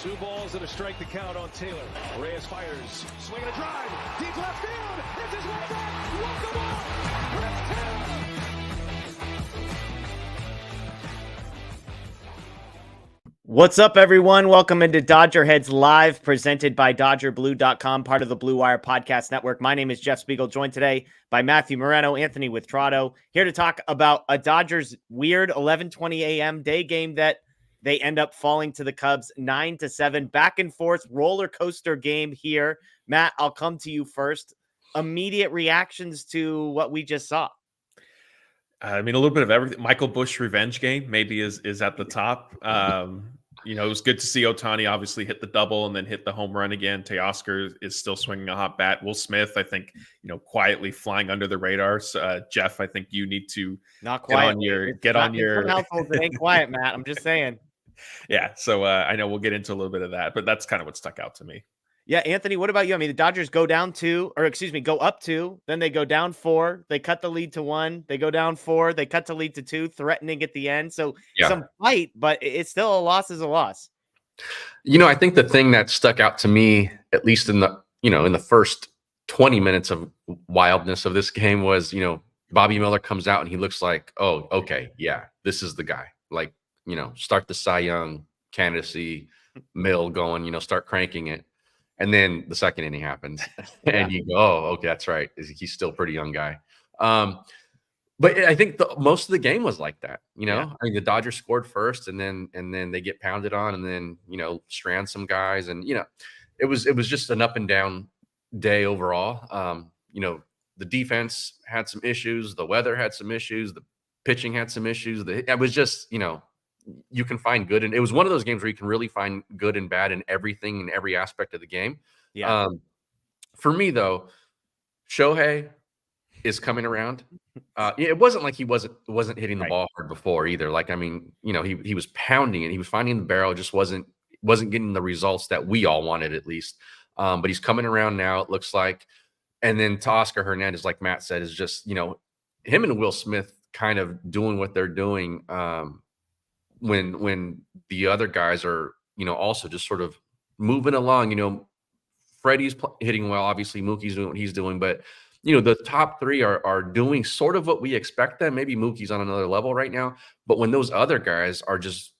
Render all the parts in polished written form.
Two balls and a strike to count on Taylor. Reyes fires, swinging a drive, deep left field. It's his way back. Walk the ball. Chris Taylor. What's up, everyone? Welcome into DodgerHeads Live, presented by DodgerBlue.com, part of the Blue Wire Podcast Network. My name is Jeff Spiegel, joined today by Matthew Moreno, Anthony Witrado, here to talk about a Dodgers weird 11:20 a.m. day game that they end up falling to the Cubs 9-7. Back and forth roller coaster game here. Matt, I'll come to you first. Immediate reactions to what we just saw. I mean, a little bit of everything. Michael Busch revenge game maybe is at the top. It was good to see Otani obviously hit the double and then hit the home run again. Teoscar is still swinging a hot bat. Will Smith, I think, quietly flying under the radars. Jeff, I think you need to not quiet. Get on your households. It ain't quiet, Matt. I'm just saying. Yeah, so I know we'll get into a little bit of that, but that's kind of what stuck out to me. Yeah, Anthony, what about you? I mean, the Dodgers go up 2, then they go down 4, they cut the lead to 1, they go down 4, they cut the lead to 2, threatening at the end. So some fight, but it's still a loss is a loss. I think the thing that stuck out to me, at least in the first 20 minutes of wildness of this game was, Bobby Miller comes out and he looks like, oh, okay, yeah, this is the guy. Like, start the Cy Young candidacy mill going, start cranking it. And then the second inning happens and you go, oh, okay, that's right. He's still a pretty young guy. But I think most of the game was like that, I mean, the Dodgers scored first and then they get pounded on and then, strand some guys. And, it was just an up and down day overall. The defense had some issues. The weather had some issues. The pitching had some issues. It was just, you can find good. And it was one of those games where you can really find good and bad in everything, in every aspect of the game. Yeah. For me, though, Shohei is coming around. It wasn't like he wasn't hitting the ball hard before either. Like, I mean, he was pounding it. He was finding the barrel, just wasn't getting the results that we all wanted, at least. But he's coming around now, it looks like. And then Teoscar Hernandez, like Matt said, is just, him and Will Smith kind of doing what they're doing when the other guys are, also just sort of moving along. Freddie's hitting well, obviously Mookie's doing what he's doing, but the top three are doing sort of what we expect them. Maybe Mookie's on another level right now, but when those other guys are just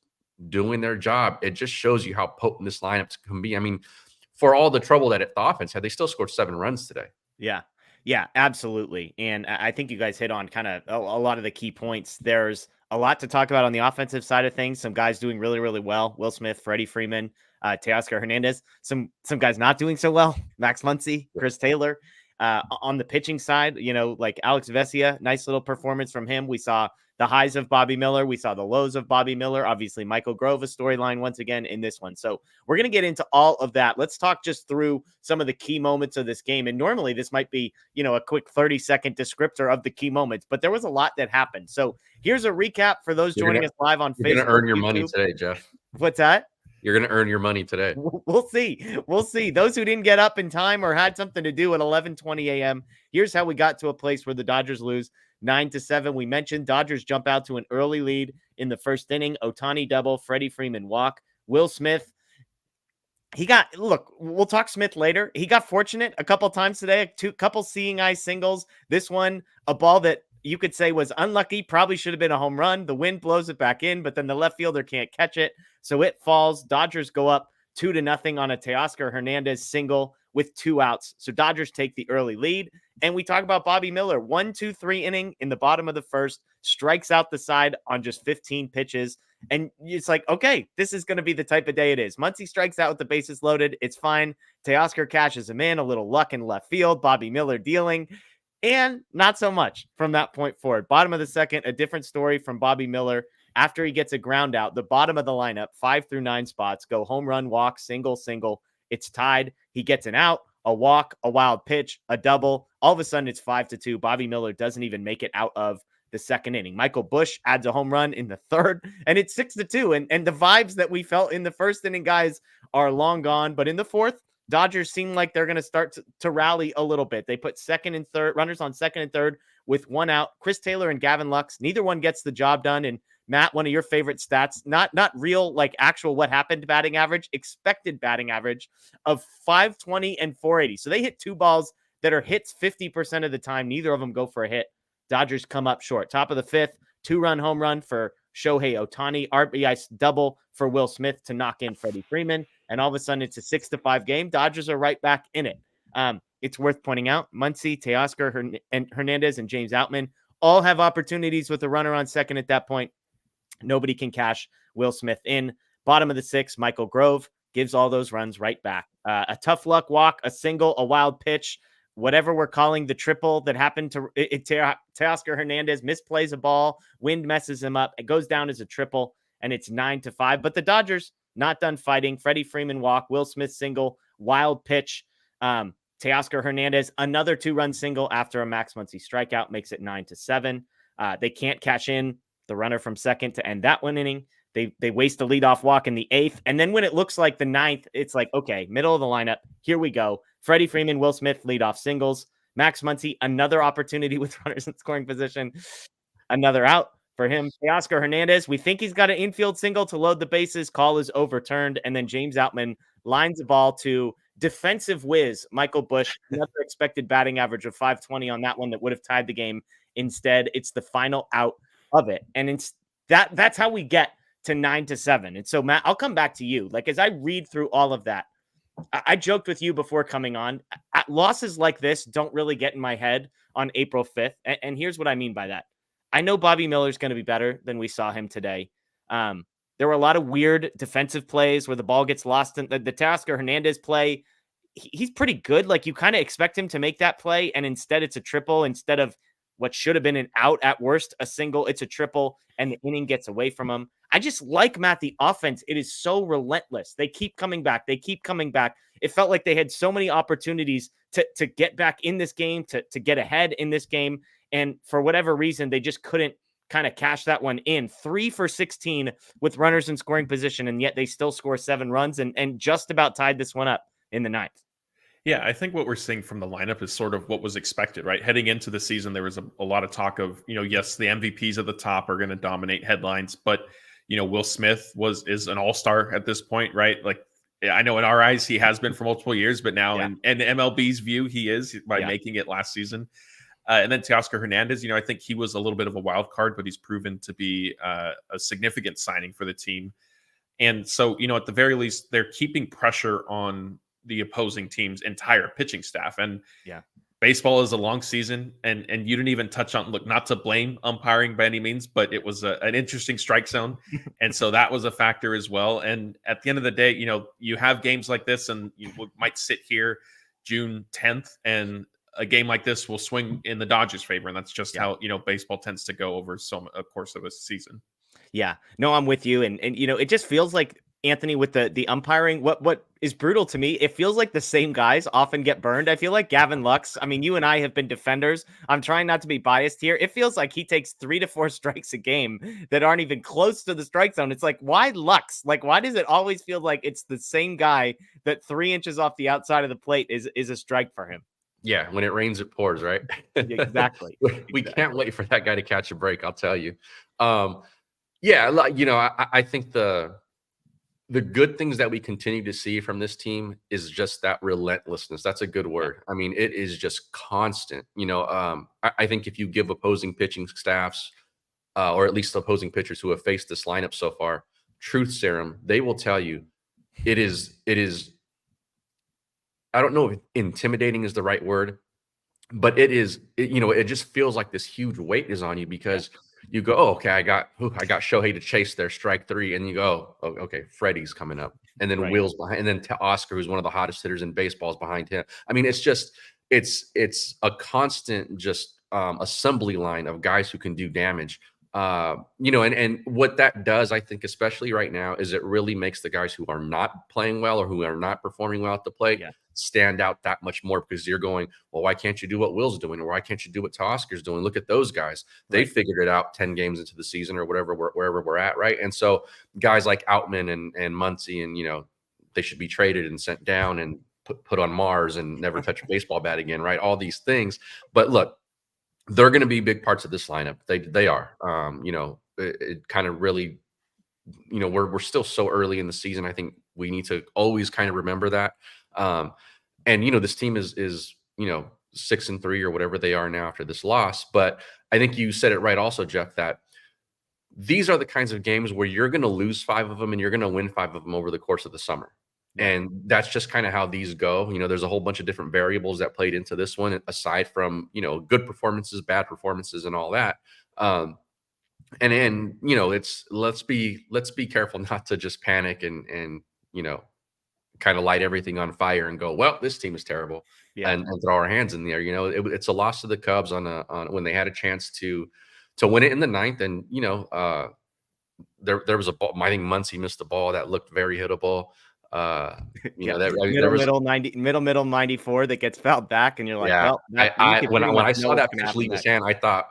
doing their job, it just shows you how potent this lineup can be. I mean, for all the trouble that the offense had, they still scored 7 runs today. Yeah, absolutely. And I think you guys hit on kind of a lot of the key points. There's a lot to talk about on the offensive side of things. Some guys doing really, really well. Will Smith, Freddie Freeman, Teoscar Hernandez. Some guys not doing so well. Max Muncy, Chris Taylor. On the pitching side, like Alex Vesia, nice little performance from him. We saw the highs of Bobby Miller. We saw the lows of Bobby Miller. Obviously, Michael Grove, a storyline once again in this one. So we're going to get into all of that. Let's talk just through some of the key moments of this game. And normally this might be, a quick 30-second descriptor of the key moments, but there was a lot that happened. So here's a recap for those joining us live on Facebook. You're going to earn your money today, Jeff. What's that? You're going to earn your money today. We'll see. Those who didn't get up in time or had something to do at 11:20 a.m. Here's how we got to a place where the Dodgers lose 9-7. We mentioned Dodgers jump out to an early lead in the first inning. Otani double, Freddie Freeman walk. Will Smith, we'll talk Smith later. He got fortunate a couple times today, couple seeing eye singles. This one, a ball that you could say was unlucky, probably should have been a home run. The wind blows it back in, but then the left fielder can't catch it. So it falls. Dodgers go up 2-0 on a Teoscar Hernandez single with 2 outs. So Dodgers take the early lead. And we talk about Bobby Miller, 1-2-3 inning in the bottom of the first, strikes out the side on just 15 pitches. And it's like, okay, this is going to be the type of day it is. Muncy strikes out with the bases loaded. It's fine. Teoscar catches him in, a little luck in left field. Bobby Miller dealing. And not so much from that point forward. Bottom of the second, a different story from Bobby Miller. After he gets a ground out, the bottom of the lineup, 5 through 9 spots, go home run, walk, single. It's tied. He gets an out, a walk, a wild pitch, a double. All of a sudden, it's 5-2. Bobby Miller doesn't even make it out of the second inning. Michael Busch adds a home run in the third, and it's 6-2. And the vibes that we felt in the first inning, guys, are long gone. But in the fourth, Dodgers seem like they're going to start to rally a little bit. They put runners on second and third with 1 out. Chris Taylor and Gavin Lux, neither one gets the job done. And Matt, one of your favorite stats, not real, like actual what happened batting average, expected batting average of 520 and 480. So they hit 2 balls that are hits 50% of the time. Neither of them go for a hit. Dodgers come up short. Top of the 5th, 2-run home run for Shohei Ohtani, RBI double for Will Smith to knock in Freddie Freeman. And all of a sudden it's a 6-5 game. Dodgers are right back in it. It's worth pointing out, Muncy, Teoscar, Hernandez, and James Outman all have opportunities with a runner on second at that point. Nobody can cash Will Smith in. Bottom of the 6th, Michael Grove gives all those runs right back. A tough luck walk, a single, a wild pitch, whatever we're calling the triple that happened to Teoscar Hernandez, misplays a ball, wind messes him up. It goes down as a triple, and it's 9-5. But the Dodgers not done fighting. Freddie Freeman walk, Will Smith single, wild pitch. Teoscar Hernandez, another 2-run single after a Max Muncy strikeout, makes it 9-7. They can't cash in the runner from second to end that one inning. They waste a leadoff walk in the 8th. And then when it looks like the 9th, it's like, okay, middle of the lineup. Here we go. Freddie Freeman, Will Smith, leadoff singles. Max Muncy, another opportunity with runners in scoring position. Another out for him. Teoscar Hernandez, we think he's got an infield single to load the bases. Call is overturned. And then James Outman lines the ball to defensive whiz Michael Busch, another expected batting average of 520 on that one that would have tied the game. Instead, it's the final out of it. And that's how we get to 9-7. And so, Matt, I'll come back to you. Like, as I read through all of that, I joked with you before coming on. Losses like this don't really get in my head on April 5th. And here's what I mean by that. I know Bobby Miller's going to be better than we saw him today. There were a lot of weird defensive plays where the ball gets lost in the Teoscar Hernandez play. He's pretty good. Like, you kind of expect him to make that play, and instead it's a triple. Instead of what should have been an out, at worst a single, it's a triple, and the inning gets away from him. I just like, Matt, the offense. It is so relentless. They keep coming back. They keep coming back. It felt like they had so many opportunities to get back in this game, to get ahead in this game. And for whatever reason, they just couldn't kind of cash that one in. 3 for 16 with runners in scoring position, and yet they still score 7 runs and just about tied this one up in the 9th. Yeah, I think what we're seeing from the lineup is sort of what was expected, right? Heading into the season, there was a lot of talk of, yes, the MVPs at the top are going to dominate headlines, but, Will Smith is an all-star at this point, right? Like, I know in our eyes he has been for multiple years, but now in MLB's view, he is by making it last season. And then Teoscar Hernandez, I think he was a little bit of a wild card, but he's proven to be a significant signing for the team. And so, at the very least, they're keeping pressure on the opposing team's entire pitching staff. And baseball is a long season, and you didn't even touch on, look, not to blame umpiring by any means, but it was an interesting strike zone. And so that was a factor as well. And at the end of the day, you have games like this, and you might sit here June 10th, and a game like this will swing in the Dodgers' favor. And that's just how, baseball tends to go over a course of a season. Yeah, no, I'm with you. And it just feels like, Anthony, with the umpiring, what is brutal to me, it feels like the same guys often get burned. I feel like Gavin Lux, I mean, you and I have been defenders. I'm trying not to be biased here. It feels like he takes 3 to 4 strikes a game that aren't even close to the strike zone. It's like, why Lux? Like, why does it always feel like it's the same guy that 3 inches off the outside of the plate is a strike for him? Yeah, when it rains, it pours, right? Exactly. We can't wait for that guy to catch a break, I'll tell you. I think the good things that we continue to see from this team is just that relentlessness. That's a good word. I mean, it is just constant. I think if you give opposing pitching staffs, or at least opposing pitchers who have faced this lineup so far, truth serum, they will tell you it is. I don't know if intimidating is the right word, but it just feels like this huge weight is on you, because you go, oh, okay, I got Shohei to chase there, strike 3, and you go, oh, okay, Freddie's coming up, and then Will's behind, and then Oscar, who's one of the hottest hitters in baseball, is behind him. I mean, it's just it's a constant just assembly line of guys who can do damage. And what that does, I think, especially right now, is it really makes the guys who are not playing well or who are not performing well at the plate stand out that much more, because you're going, well, why can't you do what Will's doing? Or why can't you do what Oscar's doing? Look at those guys. They figured it out 10 games into the season or whatever, wherever we're at. Right. And so guys like Outman and Muncy, and, they should be traded and sent down and put on Mars and never touch a baseball bat again. Right. All these things. But look, they're going to be big parts of this lineup. They are, it kind of really, we're still so early in the season. I think we need to always kind of remember that. And this team is 6-3 or whatever they are now after this loss. But I think you said it right also, Jeff, that these are the kinds of games where you're going to lose 5 of them and you're going to win 5 of them over the course of the summer. And that's just kind of how these go. There's a whole bunch of different variables that played into this one, aside from, good performances, bad performances, and all that. And then, let's be careful not to just panic and kind of light everything on fire and go, well, this team is terrible, and throw our hands in the air. It's a loss to the Cubs on when they had a chance to win it in the 9th. And, there was a ball, I think Muncy missed a ball that looked very hittable. Middle 94 that gets fouled back, and you're like, well, when I saw that pitch leave his hand, I thought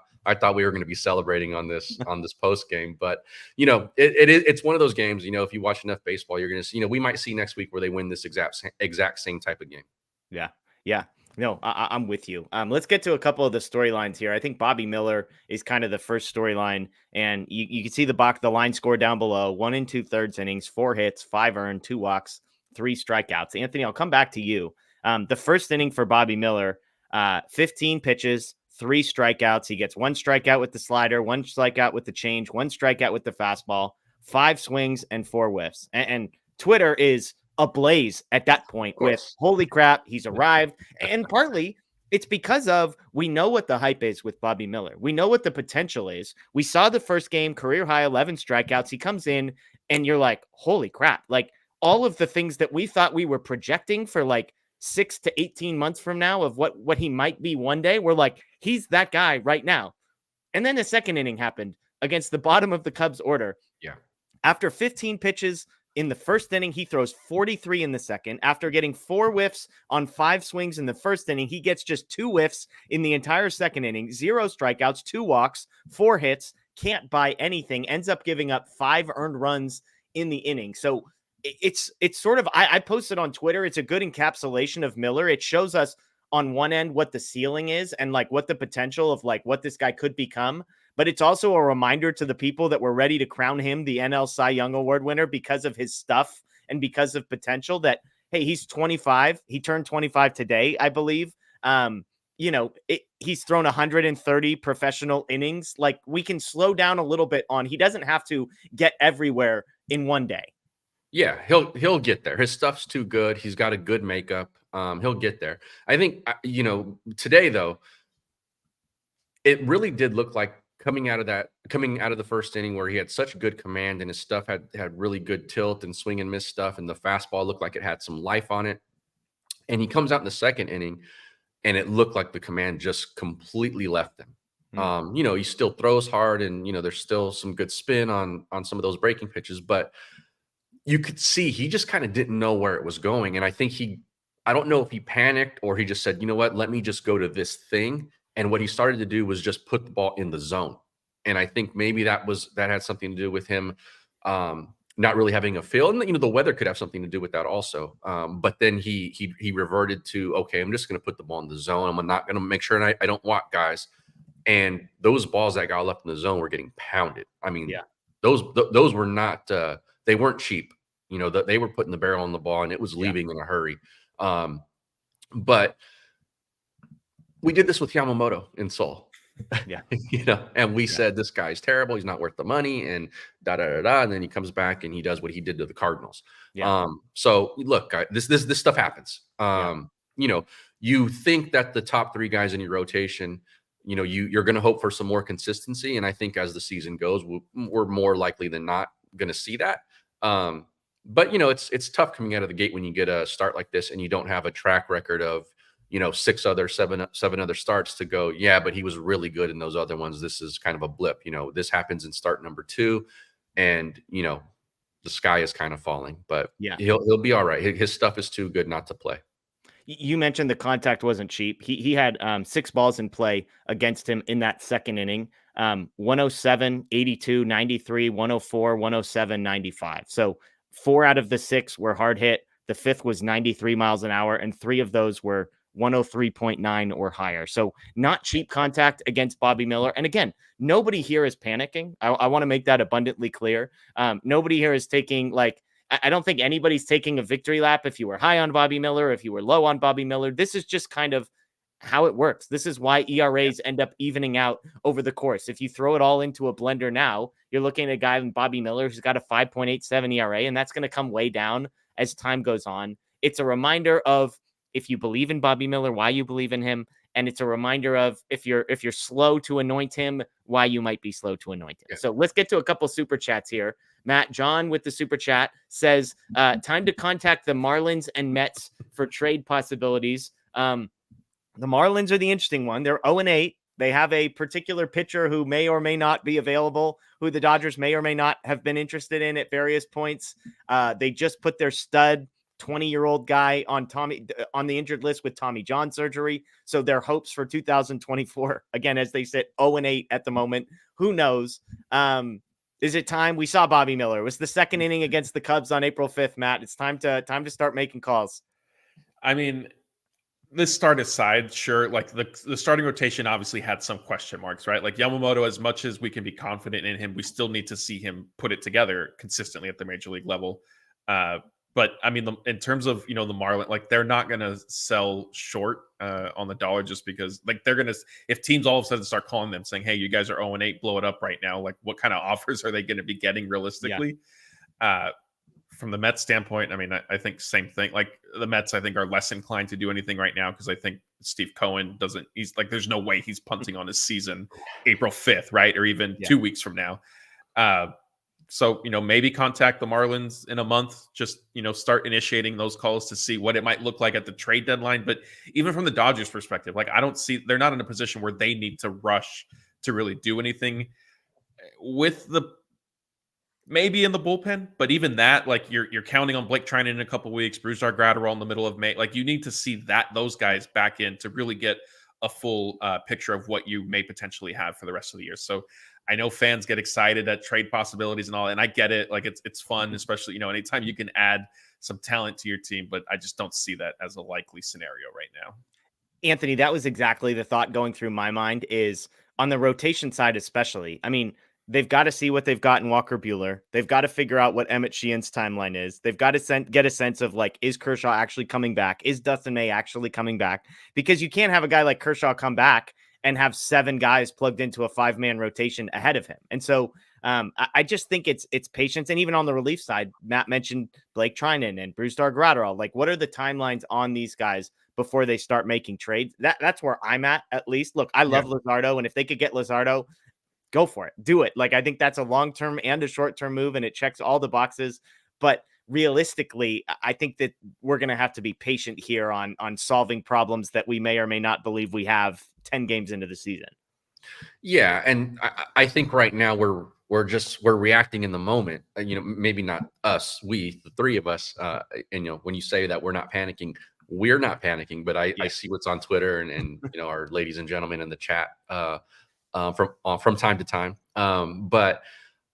we were going to be celebrating on this post game. But it's one of those games. If you watch enough baseball, you're going to see. We might see next week where they win this exact same type of game. Yeah. No, I'm with you. Let's get to a couple of the storylines here. I think Bobby Miller is kind of the first storyline, and you can see the line score down below: 1 2/3 innings, 4 hits, 5 earned, 2 walks, 3 strikeouts. Anthony, I'll come back to you. The first inning for Bobby Miller, 15 pitches, 3 strikeouts. He gets 1 strikeout with the slider, 1 strikeout with the change, 1 strikeout with the fastball, 5 swings, and 4 whiffs. And Twitter is ablaze at that point with, holy crap, he's arrived. And partly it's because of, we know what the hype is with Bobby Miller. We know what the potential is. We saw the first game, career high 11 strikeouts. He comes in and you're like, holy crap. Like, all of the things that we thought we were projecting for like 6 to 18 months from now of what he might be one day, we're like, he's that guy right now. And then the second inning happened against the bottom of the Cubs order. Yeah. After 15 pitches in the first inning, he throws 43 in the second. After getting 4 whiffs on 5 swings in the first inning, he gets just 2 whiffs in the entire second inning, 0 strikeouts, 2 walks, 4 hits, can't buy anything, ends up giving up 5 earned runs in the inning. So it's sort of, I posted on Twitter, it's a good encapsulation of Miller. It shows us on one end what the ceiling is and like what the potential of like what this guy could become. But it's also a reminder to the people that were ready to crown him the NL Cy Young Award winner because of his stuff and because of potential that, hey, he's 25. He turned 25 today, I believe. He's thrown 130 professional innings. Like, we can slow down a little bit on, he doesn't have to get everywhere in one day. Yeah, he'll get there. His stuff's too good. He's got a good makeup. He'll get there. I think, today though, it really did look like coming out of the first inning where he had such good command and his stuff had really good tilt and swing and miss stuff, and the fastball looked like it had some life on it. And he comes out in the second inning and it looked like the command just completely left him. He still throws hard and, there's still some good spin on some of those breaking pitches, but you could see he just kind of didn't know where it was going. And I think I don't know if he panicked or he just said, you know what, let me just go to this thing. And what he started to do was just put the ball in the zone. And I think maybe that had something to do with him not really having a feel. And, the weather could have something to do with that also. But then he reverted to, okay, I'm just going to put the ball in the zone. I'm not going to make sure I don't walk guys. And those balls that got left in the zone were getting pounded. I mean, those were not, they weren't cheap. They were putting the barrel on the ball and it was leaving in a hurry. But we did this with Yamamoto in Seoul. Yeah. And we said, this guy's terrible. He's not worth the money and da-da-da-da. And then he comes back and he does what he did to the Cardinals. Yeah. So look, this stuff happens. You think that the top 3 guys in your rotation, you're going to hope for some more consistency. And I think as the season goes, we're more likely than not going to see that. But it's tough coming out of the gate when you get a start like this and you don't have a track record of, 7 other starts to go. Yeah, but he was really good in those other ones. This is kind of a blip. This happens in start number 2, and the sky is kind of falling. But yeah, he'll be all right. His stuff is too good not to play. You mentioned the contact wasn't cheap. He had 6 balls in play against him in that second inning. 107, 82, 93, 104, 107, 95. So 4 out of the 6 were hard hit. The 5th was 93 miles an hour, and 3 of those were 103.9 or higher. So not cheap contact against Bobby Miller. And again, nobody here is panicking. I want to make that abundantly clear. Nobody here is taking I don't think anybody's taking a victory lap if you were high on Bobby Miller, if you were low on Bobby Miller. This is just kind of how it works. This is why ERAs end up evening out over the course. If you throw it all into a blender now, you're looking at a guy like Bobby Miller who's got a 5.87 ERA, and that's going to come way down as time goes on. It's a reminder of, if you believe in Bobby Miller, why you believe in him. And it's a reminder of, if you're slow to anoint him, why you might be slow to anoint him. Yeah. So let's get to a couple super chats here. Matt John with the super chat says, time to contact the Marlins and Mets for trade possibilities. The Marlins are the interesting one. They're 0-8. They have a particular pitcher who may or may not be available, who the Dodgers may or may not have been interested in at various points. They just put their stud 20-year-old guy on the injured list with Tommy John surgery. So their hopes for 2024, again, as they sit 0-8 at the moment, who knows? Is it time? We saw Bobby Miller. It was the second inning against the Cubs on April 5th, Matt. It's time to start making calls. I mean, this start aside, sure, like the starting rotation obviously had some question marks, right? Like Yamamoto, as much as we can be confident in him, we still need to see him put it together consistently at the major league level. But I mean, in terms of, the Marlins, like they're not going to sell short on the dollar just because, like, they're going to, if teams all of a sudden start calling them saying, hey, you guys are 0-8, blow it up right now. Like, what kind of offers are they going to be getting realistically? Yeah. From the Mets standpoint, I mean, I think same thing. Like the Mets, I think, are less inclined to do anything right now because I think Steve Cohen he's like, there's no way he's punting on his season April 5th, right? Or even 2 weeks from now. So, maybe contact the Marlins in a month, just, start initiating those calls to see what it might look like at the trade deadline. But even from the Dodgers perspective, like, I don't see, they're not in a position where they need to rush to really do anything with maybe in the bullpen. But even that, like, you're counting on Blake Trinan in a couple weeks, Brusdar Graterol in the middle of May. Like, you need to see those guys back in to really get a full picture of what you may potentially have for the rest of the year. So I know fans get excited at trade possibilities and all, and I get it. Like it's fun, especially, anytime you can add some talent to your team, but I just don't see that as a likely scenario right now. Anthony, that was exactly the thought going through my mind, is on the rotation side, especially. I mean, they've got to see what they've got in Walker Buehler. They've got to figure out what Emmett Sheehan's timeline is. They've got to get a sense of, like, is Kershaw actually coming back? Is Dustin May actually coming back? Because you can't have a guy like Kershaw come back and have 7 guys plugged into a 5-man rotation ahead of him. And so I just think it's patience. And even on the relief side, Matt mentioned Blake Trinan and Brusdar Graterol. Like, what are the timelines on these guys before they start making trades? That's where I'm at least. Look, I love Luzardo, and if they could get Luzardo, go for it. Do it. Like, I think that's a long-term and a short-term move, and it checks all the boxes. But realistically, I think that we're going to have to be patient here on solving problems that we may or may not believe we have 10 games into the season. Yeah. And I think right now we're reacting in the moment, maybe not us, the 3 of us, and, when you say that we're not panicking, we're not panicking, but I see what's on Twitter and our ladies and gentlemen in the chat, from time to time. But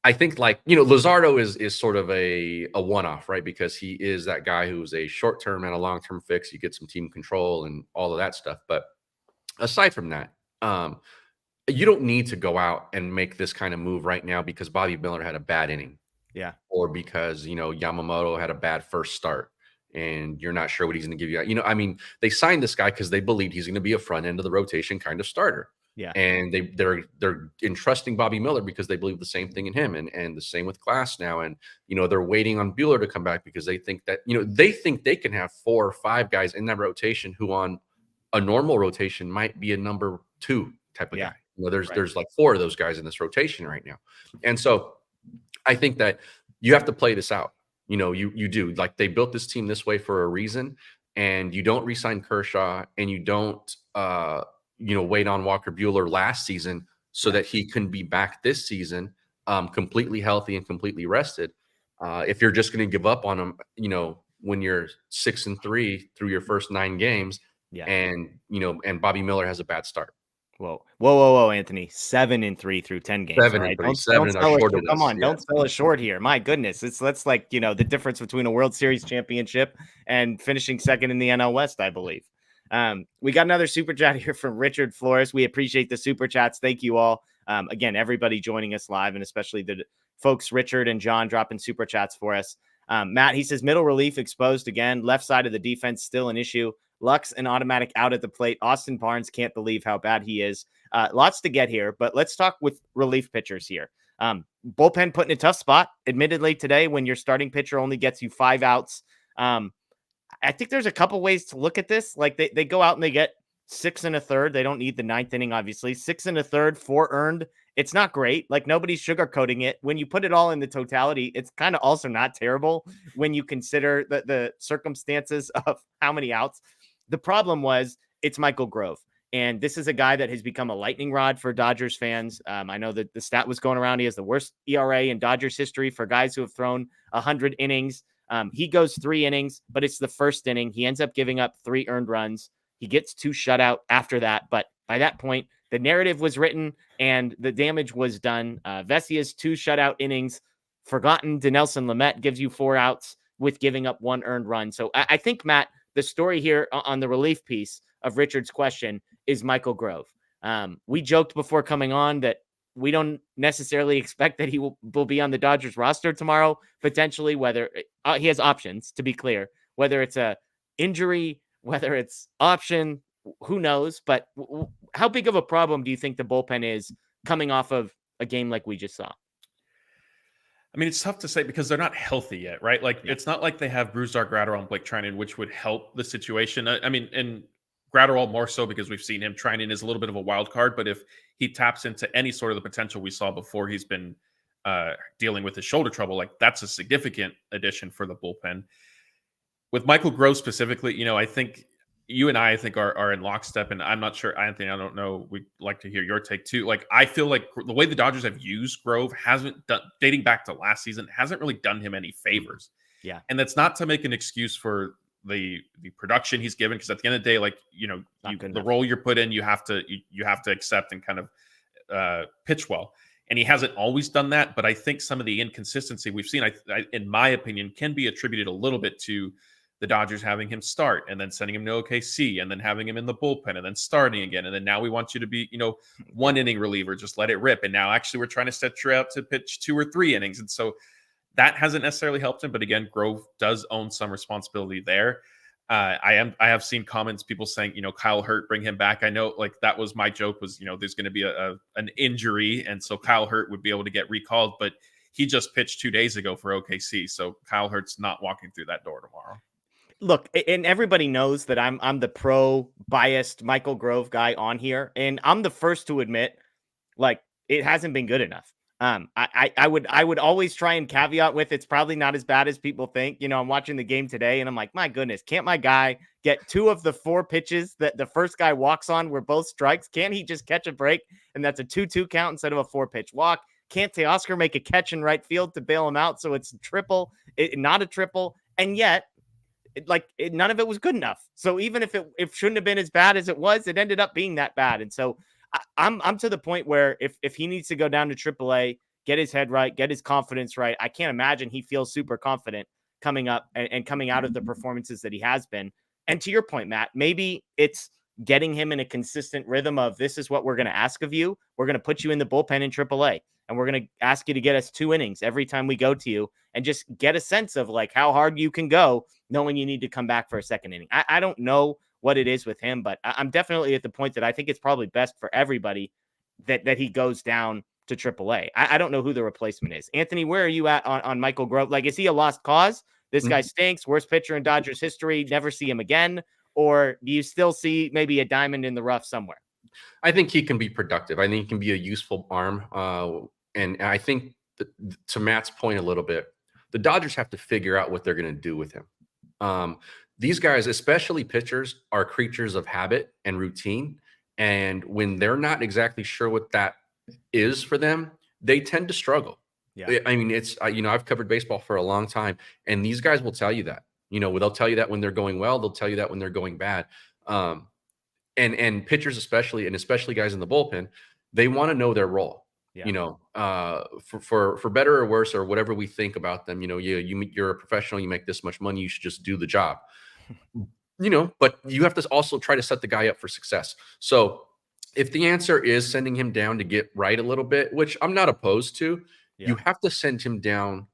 I think, like, Luzardo is sort of a one-off, right? Because he is that guy who's a short-term and a long-term fix. You get some team control and all of that stuff. But aside from that, you don't need to go out and make this kind of move right now because Bobby Miller had a bad inning. Yeah. Or because, Yamamoto had a bad first start and you're not sure what he's going to give you. I mean, they signed this guy because they believed he's going to be a front end of the rotation kind of starter. Yeah. And they're entrusting Bobby Miller because they believe the same thing in him, and the same with Glass now. And, they're waiting on Buehler to come back because they think that, they think they can have 4 or 5 guys in that rotation who on a normal rotation might be a number 2 type of guy. There's like 4 of those guys in this rotation right now. And so I think that you have to play this out. You do, like, they built this team this way for a reason, and you don't re-sign Kershaw, and you don't, wait on Walker Buehler last season so that he can be back this season, completely healthy and completely rested. If you're just going to give up on him, when you're 6-3 through your first 9 games, and Bobby Miller has a bad start. Whoa, Anthony! 7-3 through 10 games. 7-3. Come on, don't sell us short here. My goodness, that's like, the difference between a World Series championship and finishing second in the NL West, I believe. We got another super chat here from Richard Flores. We appreciate the super chats. Thank you all. Again, everybody joining us live, and especially the folks, Richard and John, dropping super chats for us. Matt, he says middle relief exposed again. Left side of the defense still an issue. Lux and automatic out at the plate. Austin Barnes can't believe how bad he is. Lots to get here, but let's talk with relief pitchers here. Bullpen put in a tough spot, admittedly, today when your starting pitcher only gets you 5 outs. I think there's a couple ways to look at this. Like they go out and they get 6 1/3. They don't need the 9th inning, obviously. 6 1/3, 4 earned. It's not great. Like nobody's sugarcoating it. When you put it all in the totality, it's kind of also not terrible when you consider the circumstances of how many outs. The problem was it's Michael Grove. And this is a guy that has become a lightning rod for Dodgers fans. I know that the stat was going around. He has the worst ERA in Dodgers history for guys who have thrown 100 innings. He goes 3 innings, but it's the first inning. He ends up giving up 3 earned runs. He gets 2 shutout after that. But by that point, the narrative was written and the damage was done. Vesia's 2 shutout innings forgotten. Dinelson Lamet gives you 4 outs with giving up 1 earned run. So I think, Matt, the story here on the relief piece of Richard's question is Michael Grove. We joked before coming on that we don't necessarily expect that he will be on the Dodgers roster tomorrow, potentially, whether he has options, to be clear, whether it's a injury, whether it's option, who knows? But how big of a problem do you think the bullpen is coming off of a game like we just saw? I mean, it's tough to say because they're not healthy yet, right? Like, It's not like they have Brusdar, Gratterall, and Blake Treinen, which would help the situation. I mean, and Gratterall more so because we've seen him. Treinen is a little bit of a wild card, but if he taps into any sort of the potential we saw before he's been dealing with his shoulder trouble, like that's a significant addition for the bullpen. With Michael Grove specifically, I think you and I think are in lockstep, and I'm not sure, Anthony, I don't know, we'd like to hear your take too. Like, I feel like the way the Dodgers have used Grove hasn't done, dating back to last season, hasn't really done him any favors. Yeah. And that's not to make an excuse for the production he's given, because at the end of the day, like, the role you're put in, you have to accept and kind of pitch well. And he hasn't always done that, but I think some of the inconsistency we've seen, I in my opinion, can be attributed a little bit to the Dodgers having him start and then sending him to OKC and then having him in the bullpen and then starting again. And then now we want you to be, 1 inning reliever, just let it rip. And now actually we're trying to set you out to pitch 2 or 3 innings. And so that hasn't necessarily helped him. But again, Grove does own some responsibility there. I have seen comments, people saying, Kyle Hurt, bring him back. I know, like, that was my joke was, there's going to be an injury. And so Kyle Hurt would be able to get recalled, but he just pitched 2 days ago for OKC. So Kyle Hurt's not walking through that door tomorrow. Look, and everybody knows that I'm the pro-biased Michael Grove guy on here, and I'm the first to admit, like, it hasn't been good enough. I would always try and caveat with it's probably not as bad as people think. I'm watching the game today, and I'm like, my goodness, can't my guy get 2 of the 4 pitches that the first guy walks on were both strikes? Can't he just catch a break, and that's a 2-2 count instead of a 4-pitch walk? Can't Teoscar make a catch in right field to bail him out so it's triple, not a triple? And yet, none of it was good enough. So even if it shouldn't have been as bad as it was, it ended up being that bad. And so I'm to the point where if he needs to go down to AAA, get his head right, get his confidence right, I can't imagine he feels super confident coming up and coming out of the performances that he has been. And to your point, Matt, maybe it's getting him in a consistent rhythm of this is what we're going to ask of you. We're going to put you in the bullpen in AAA, and we're going to ask you to get us 2 innings every time we go to you, and just get a sense of like how hard you can go knowing you need to come back for a second inning. I don't know what it is with him, but I'm definitely at the point that I think it's probably best for everybody that he goes down to AAA. I don't know who the replacement is. Anthony, where are you at on Michael Grove? Like, is he a lost cause? This guy stinks, worst pitcher in Dodgers history, never see him again? Or do you still see maybe a diamond in the rough somewhere? I think he can be productive. I think he can be a useful arm. And I think to Matt's point a little bit, the Dodgers have to figure out what they're going to do with him. These guys, especially pitchers, are creatures of habit and routine. And when they're not exactly sure what that is for them, they tend to struggle. Yeah. I mean, it's, I've covered baseball for a long time, and these guys will tell you that. They'll tell you that when they're going well, they'll tell you that when they're going bad. And pitchers especially guys in the bullpen, they want to know their role. Yeah. For better or worse, or whatever we think about them, you're a professional, you make this much money, you should just do the job. but you have to also try to set the guy up for success. So if the answer is sending him down to get right a little bit, which I'm not opposed to, you have to send him down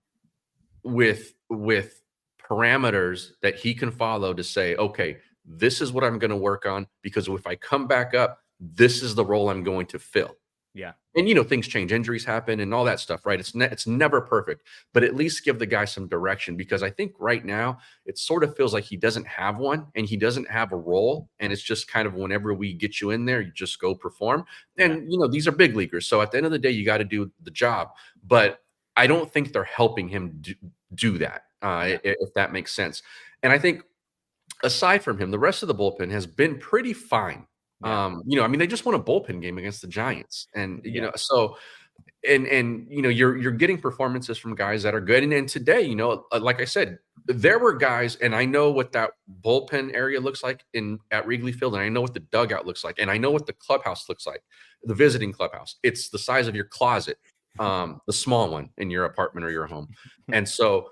with parameters that he can follow to say, okay, this is what I'm going to work on, because if I come back up, this is the role I'm going to fill. Yeah. And, things change, injuries happen and all that stuff, right? It's never perfect, but at least give the guy some direction, because I think right now it sort of feels like he doesn't have one and he doesn't have a role. And it's just kind of whenever we get you in there, you just go perform. And, these are big leaguers. So at the end of the day, you got to do the job. But I don't think they're helping him do that, if that makes sense. And I think aside from him, the rest of the bullpen has been pretty fine. They just won a bullpen game against the Giants, and so you're getting performances from guys that are good. And today, like I said, there were guys, and I know what that bullpen area looks like at Wrigley Field, and I know what the dugout looks like, and I know what the clubhouse looks like, the visiting clubhouse. It's the size of your closet, the small one in your apartment or your home, and so.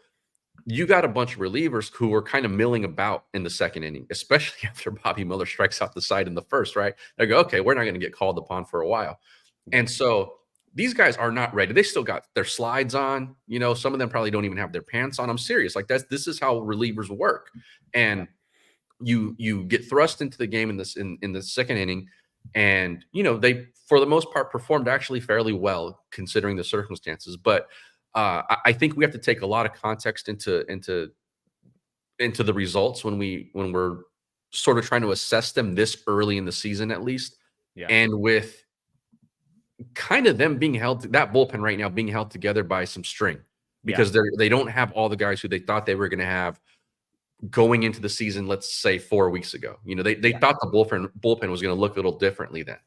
You got a bunch of relievers who were kind of milling about in the second inning, especially after Bobby Miller strikes out the side in the first, right? They go, okay, we're not going to get called upon for a while. And so these guys are not ready. They still got their slides on, some of them probably don't even have their pants on. I'm serious. Like this is how relievers work. And you get thrust into the game in the second inning. And, they, for the most part, performed actually fairly well considering the circumstances. But I think we have to take a lot of context into the results when we're sort of trying to assess them this early in the season, at least. Yeah. And with kind of them being that bullpen right now being held together by some string, because they don't have all the guys who they thought they were going to have going into the season. Let's say 4 weeks ago, they thought the bullpen was going to look a little differently then.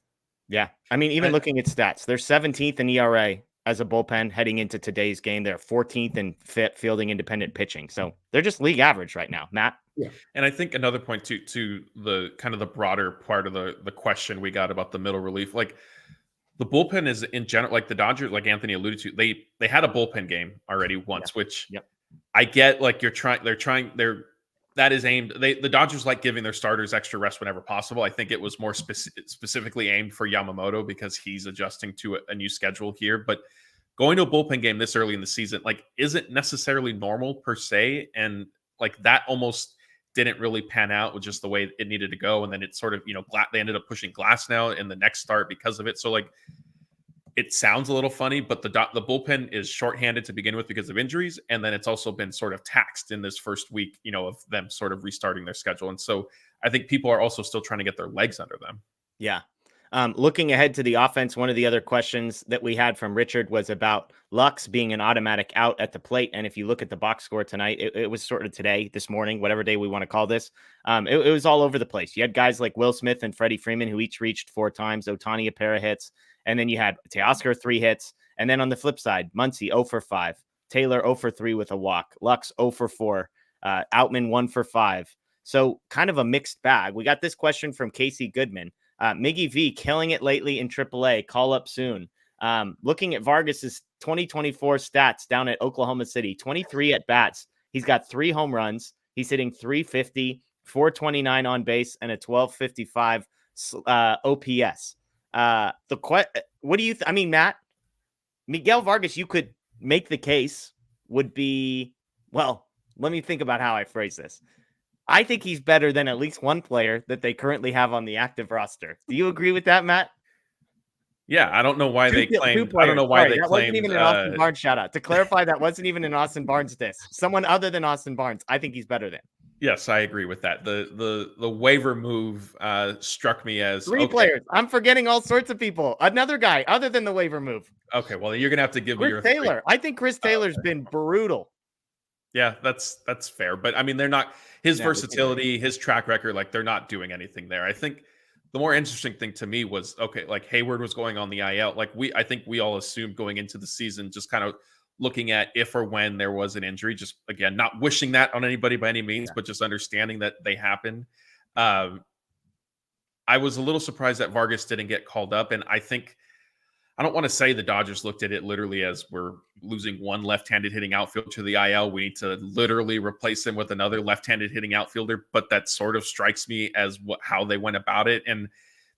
Yeah. I mean, even looking at stats, they're 17th in ERA. As a bullpen heading into today's game, they're 14th in fielding independent pitching. So they're just league average right now, Matt. Yeah. And I think another point to the kind of the broader part of the question we got about the middle relief, like the bullpen is in general, like the Dodgers, like Anthony alluded to, they had a bullpen game already once, which I get, like that is aimed. The Dodgers like giving their starters extra rest whenever possible. I think it was more specifically aimed for Yamamoto because he's adjusting to a new schedule here. But going to a bullpen game this early in the season, like, isn't necessarily normal per se, and like that almost didn't really pan out with just the way it needed to go. And then it sort of, they ended up pushing Glasnow in the next start because of it. So like, it sounds a little funny, but the bullpen is shorthanded to begin with because of injuries. And then it's also been sort of taxed in this first week, of them sort of restarting their schedule. And so I think people are also still trying to get their legs under them. Yeah. Looking ahead to the offense, one of the other questions that we had from Richard was about Lux being an automatic out at the plate. And if you look at the box score tonight, it was sort of today, this morning, whatever day we want to call this, it was all over the place. You had guys like Will Smith and Freddie Freeman, who each reached 4 times, Otani a pair of hits. And then you had Teoscar 3 hits. And then on the flip side, Muncy 0 for 5, Taylor 0 for 3 with a walk, Lux 0 for 4, Outman 1 for 5. So kind of a mixed bag. We got this question from Casey Goodman. Miggy V killing it lately in AAA. Call up soon. Looking at Vargas's 2024 stats down at Oklahoma City, 23 at bats. He's got 3 home runs. He's hitting 350, 429 on base, and a 1255 OPS. What do you I mean, Matt, Miguel Vargas, you could make the case would be, well, let me think about how I phrase this. I think he's better than at least one player that they currently have on the active roster. Do you agree with that, Matt? Yeah, I don't know why they claim. I don't know why they claim. That wasn't even an Austin Barnes shout out. To clarify, that wasn't even an Austin Barnes diss. Someone other than Austin Barnes, I think he's better than. Yes, I agree with that. The waiver move struck me as 3 players. I'm forgetting all sorts of people. Another guy other than the waiver move. Okay, well, you're gonna have to give me your Taylor. I think Chris Taylor's been brutal. Yeah, that's fair. But I mean, they're not his versatility, his track record. Like, they're not doing anything there. I think the more interesting thing to me was, okay, like Hayward was going on the IL. Like I think we all assumed going into the season, just kind of looking at if or when there was an injury, just again, not wishing that on anybody by any means, but just understanding that they happen. I was a little surprised that Vargas didn't get called up. And I think I don't want to say the Dodgers looked at it literally as we're losing one left-handed hitting outfielder to the IL. We need to literally replace him with another left-handed hitting outfielder. But that sort of strikes me as how they went about it. And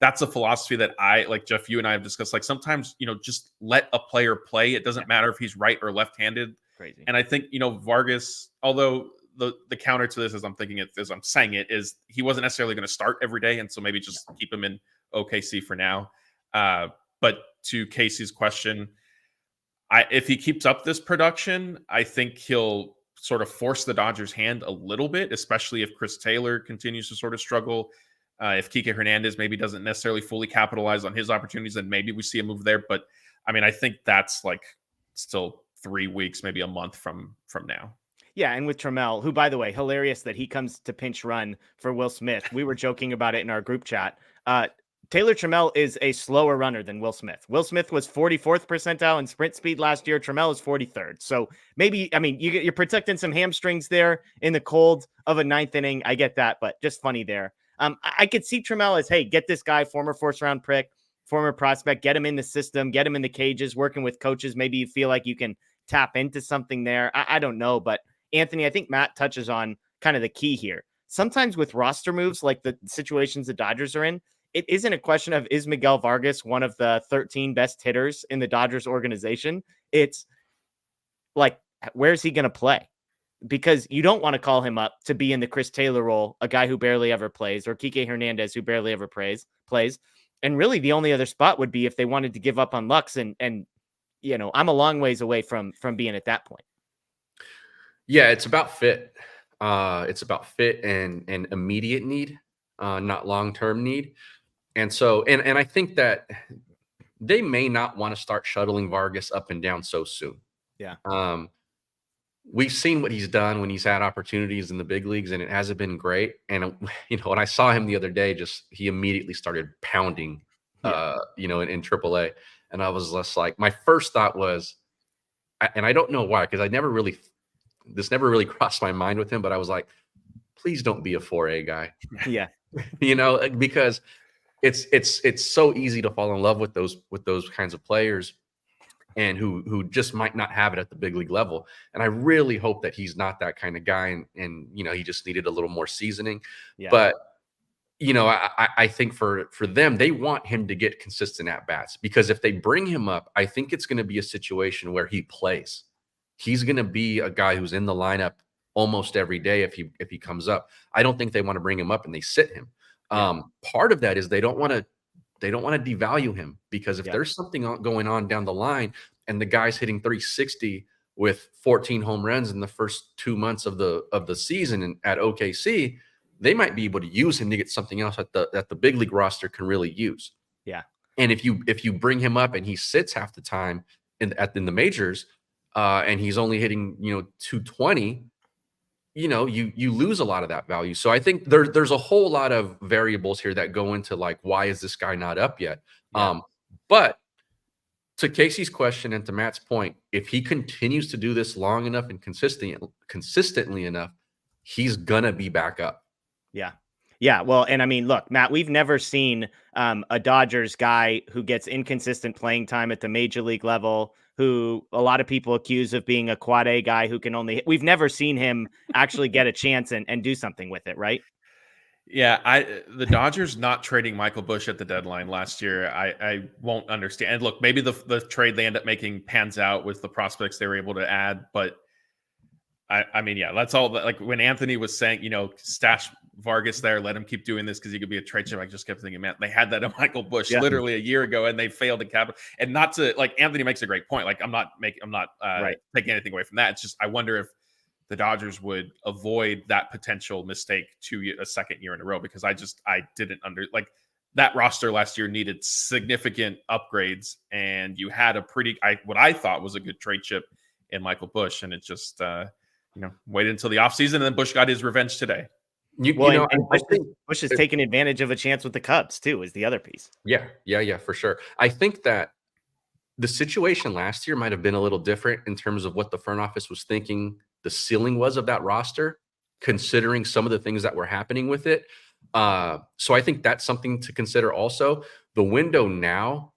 that's a philosophy that like Jeff, you and I have discussed. Like sometimes, just let a player play. It doesn't matter if he's right or left-handed. Crazy. And I think, Vargas, although the counter to this, as I'm saying it, is he wasn't necessarily going to start every day. And so maybe just keep him in OKC for now. But to Casey's question, if he keeps up this production, I think he'll sort of force the Dodgers' hand a little bit, especially if Chris Taylor continues to sort of struggle. If Kike Hernandez maybe doesn't necessarily fully capitalize on his opportunities, then maybe we see a move there. But I mean, I think that's like still 3 weeks, maybe a month from now. Yeah, and with Trammell, who, by the way, hilarious that he comes to pinch run for Will Smith. We were joking about it in our group chat. Taylor Trammell is a slower runner than Will Smith. Will Smith was 44th percentile in sprint speed last year. Trammell is 43rd. So maybe, I mean, you're protecting some hamstrings there in the cold of a ninth inning. I get that, but just funny there. I could see Trammell as, hey, get this guy, former first-round pick, former prospect, get him in the system, get him in the cages, working with coaches. Maybe you feel like you can tap into something there. I don't know, but Anthony, I think Matt touches on kind of the key here. Sometimes with roster moves, like the situations the Dodgers are in, it isn't a question of, is Miguel Vargas one of the 13 best hitters in the Dodgers organization? It's like, where's he going to play? Because you don't want to call him up to be in the Chris Taylor role, a guy who barely ever plays, or Kike Hernandez, who barely ever plays. And really the only other spot would be if they wanted to give up on Lux. And I'm a long ways away from being at that point. Yeah, it's about fit. It's about fit and immediate need, not long-term need. And so, and I think that they may not want to start shuttling Vargas up and down so soon. Yeah. We've seen what he's done when he's had opportunities in the big leagues, and it hasn't been great. And, when I saw him the other day, he immediately started pounding, in AAA. And I was just like, my first thought was, and I don't know why, because this never really crossed my mind with him, but I was like, please don't be a 4A guy. Yeah. Because it's so easy to fall in love with those kinds of players and who just might not have it at the big league level. And I really hope that he's not that kind of guy and he just needed a little more seasoning. Yeah. But I think for them, they want him to get consistent at bats, because if they bring him up, I think it's going to be a situation where he plays. He's going to be a guy who's in the lineup almost every day if he comes up. I don't think they want to bring him up and they sit him. Part of that is they don't want to devalue him, because if there's something going on down the line and the guy's hitting 360 with 14 home runs in the first 2 months of the season and at OKC, they might be able to use him to get something else that the big league roster can really use. Yeah. And if you bring him up and he sits half the time in the majors, and he's only hitting 220, you lose a lot of that value. So I think there's a whole lot of variables here that go into like, why is this guy not up yet? Yeah. But to Casey's question and to Matt's point, if he continues to do this long enough and consistently enough, he's gonna be back up. Yeah. Yeah. Well, and I mean, look, Matt, we've never seen a Dodgers guy who gets inconsistent playing time at the major league level, who a lot of people accuse of being a quad A guy who can only hit. We've never seen him actually get a chance and do something with it, right? Yeah, the Dodgers not trading Michael Busch at the deadline last year, I won't understand. And look, maybe the trade they end up making pans out with the prospects they were able to add, but I mean, yeah, that's all. Like when Anthony was saying, stash Vargas there, let him keep doing this because he could be a trade chip. I just kept thinking, man, they had that in Michael Busch literally a year ago, and they failed to cap. And not to like Anthony makes a great point. Like I'm not taking anything away from that. It's just I wonder if the Dodgers would avoid that potential mistake a second year in a row, because I didn't that roster last year needed significant upgrades, and you had what I thought was a good trade chip in Michael Busch, and it just waited until the offseason, and then Busch got his revenge today. Busch is taking advantage of a chance with the Cubs too, is the other piece. Yeah, for sure. I think that the situation last year might have been a little different in terms of what the front office was thinking the ceiling was of that roster, considering some of the things that were happening with it. So I think that's something to consider also. The window now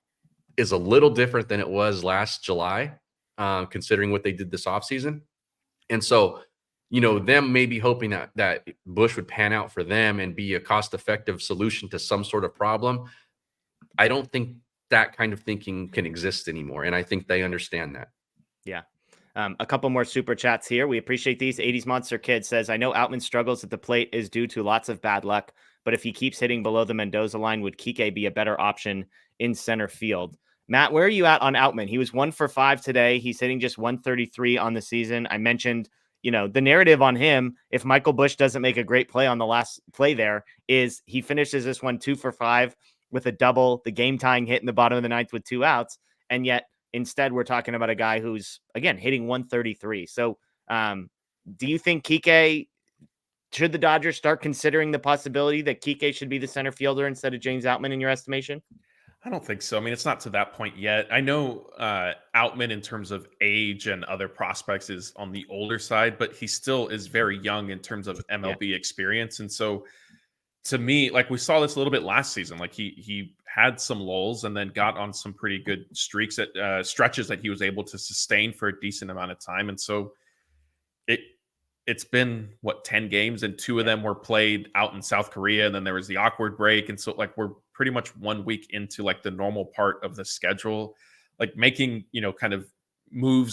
is a little different than it was last July, considering what they did this offseason. And so, them maybe hoping that Bush would pan out for them and be a cost-effective solution to some sort of problem. I don't think that kind of thinking can exist anymore. And I think they understand that. Yeah. A couple more super chats here. We appreciate these. 80s Monster Kid says, I know Outman struggles at the plate is due to lots of bad luck, but if he keeps hitting below the Mendoza line, would Kike be a better option in center field? Matt, where are you at on Outman? He was 1 for 5 today. He's hitting just 133 on the season. I mentioned, the narrative on him, if Michael Bush doesn't make a great play on the last play there, is he finishes this one 2 for 5 with a double, the game tying hit in the bottom of the ninth with 2 outs. And yet instead we're talking about a guy who's, again, hitting 133. So do you think Kike, should the Dodgers start considering the possibility that Kike should be the center fielder instead of James Outman in your estimation? I don't think so. I mean, it's not to that point yet. I know Outman, in terms of age and other prospects, is on the older side, but he still is very young in terms of MLB experience. And so, to me, like, we saw this a little bit last season. Like, he had some lulls and then got on some pretty good streaks at stretches that he was able to sustain for a decent amount of time. And so, it's been 10 games, and 2 of them were played out in South Korea, and then there was the awkward break. And so, like, we're pretty much 1 week into like the normal part of the schedule, like making, kind of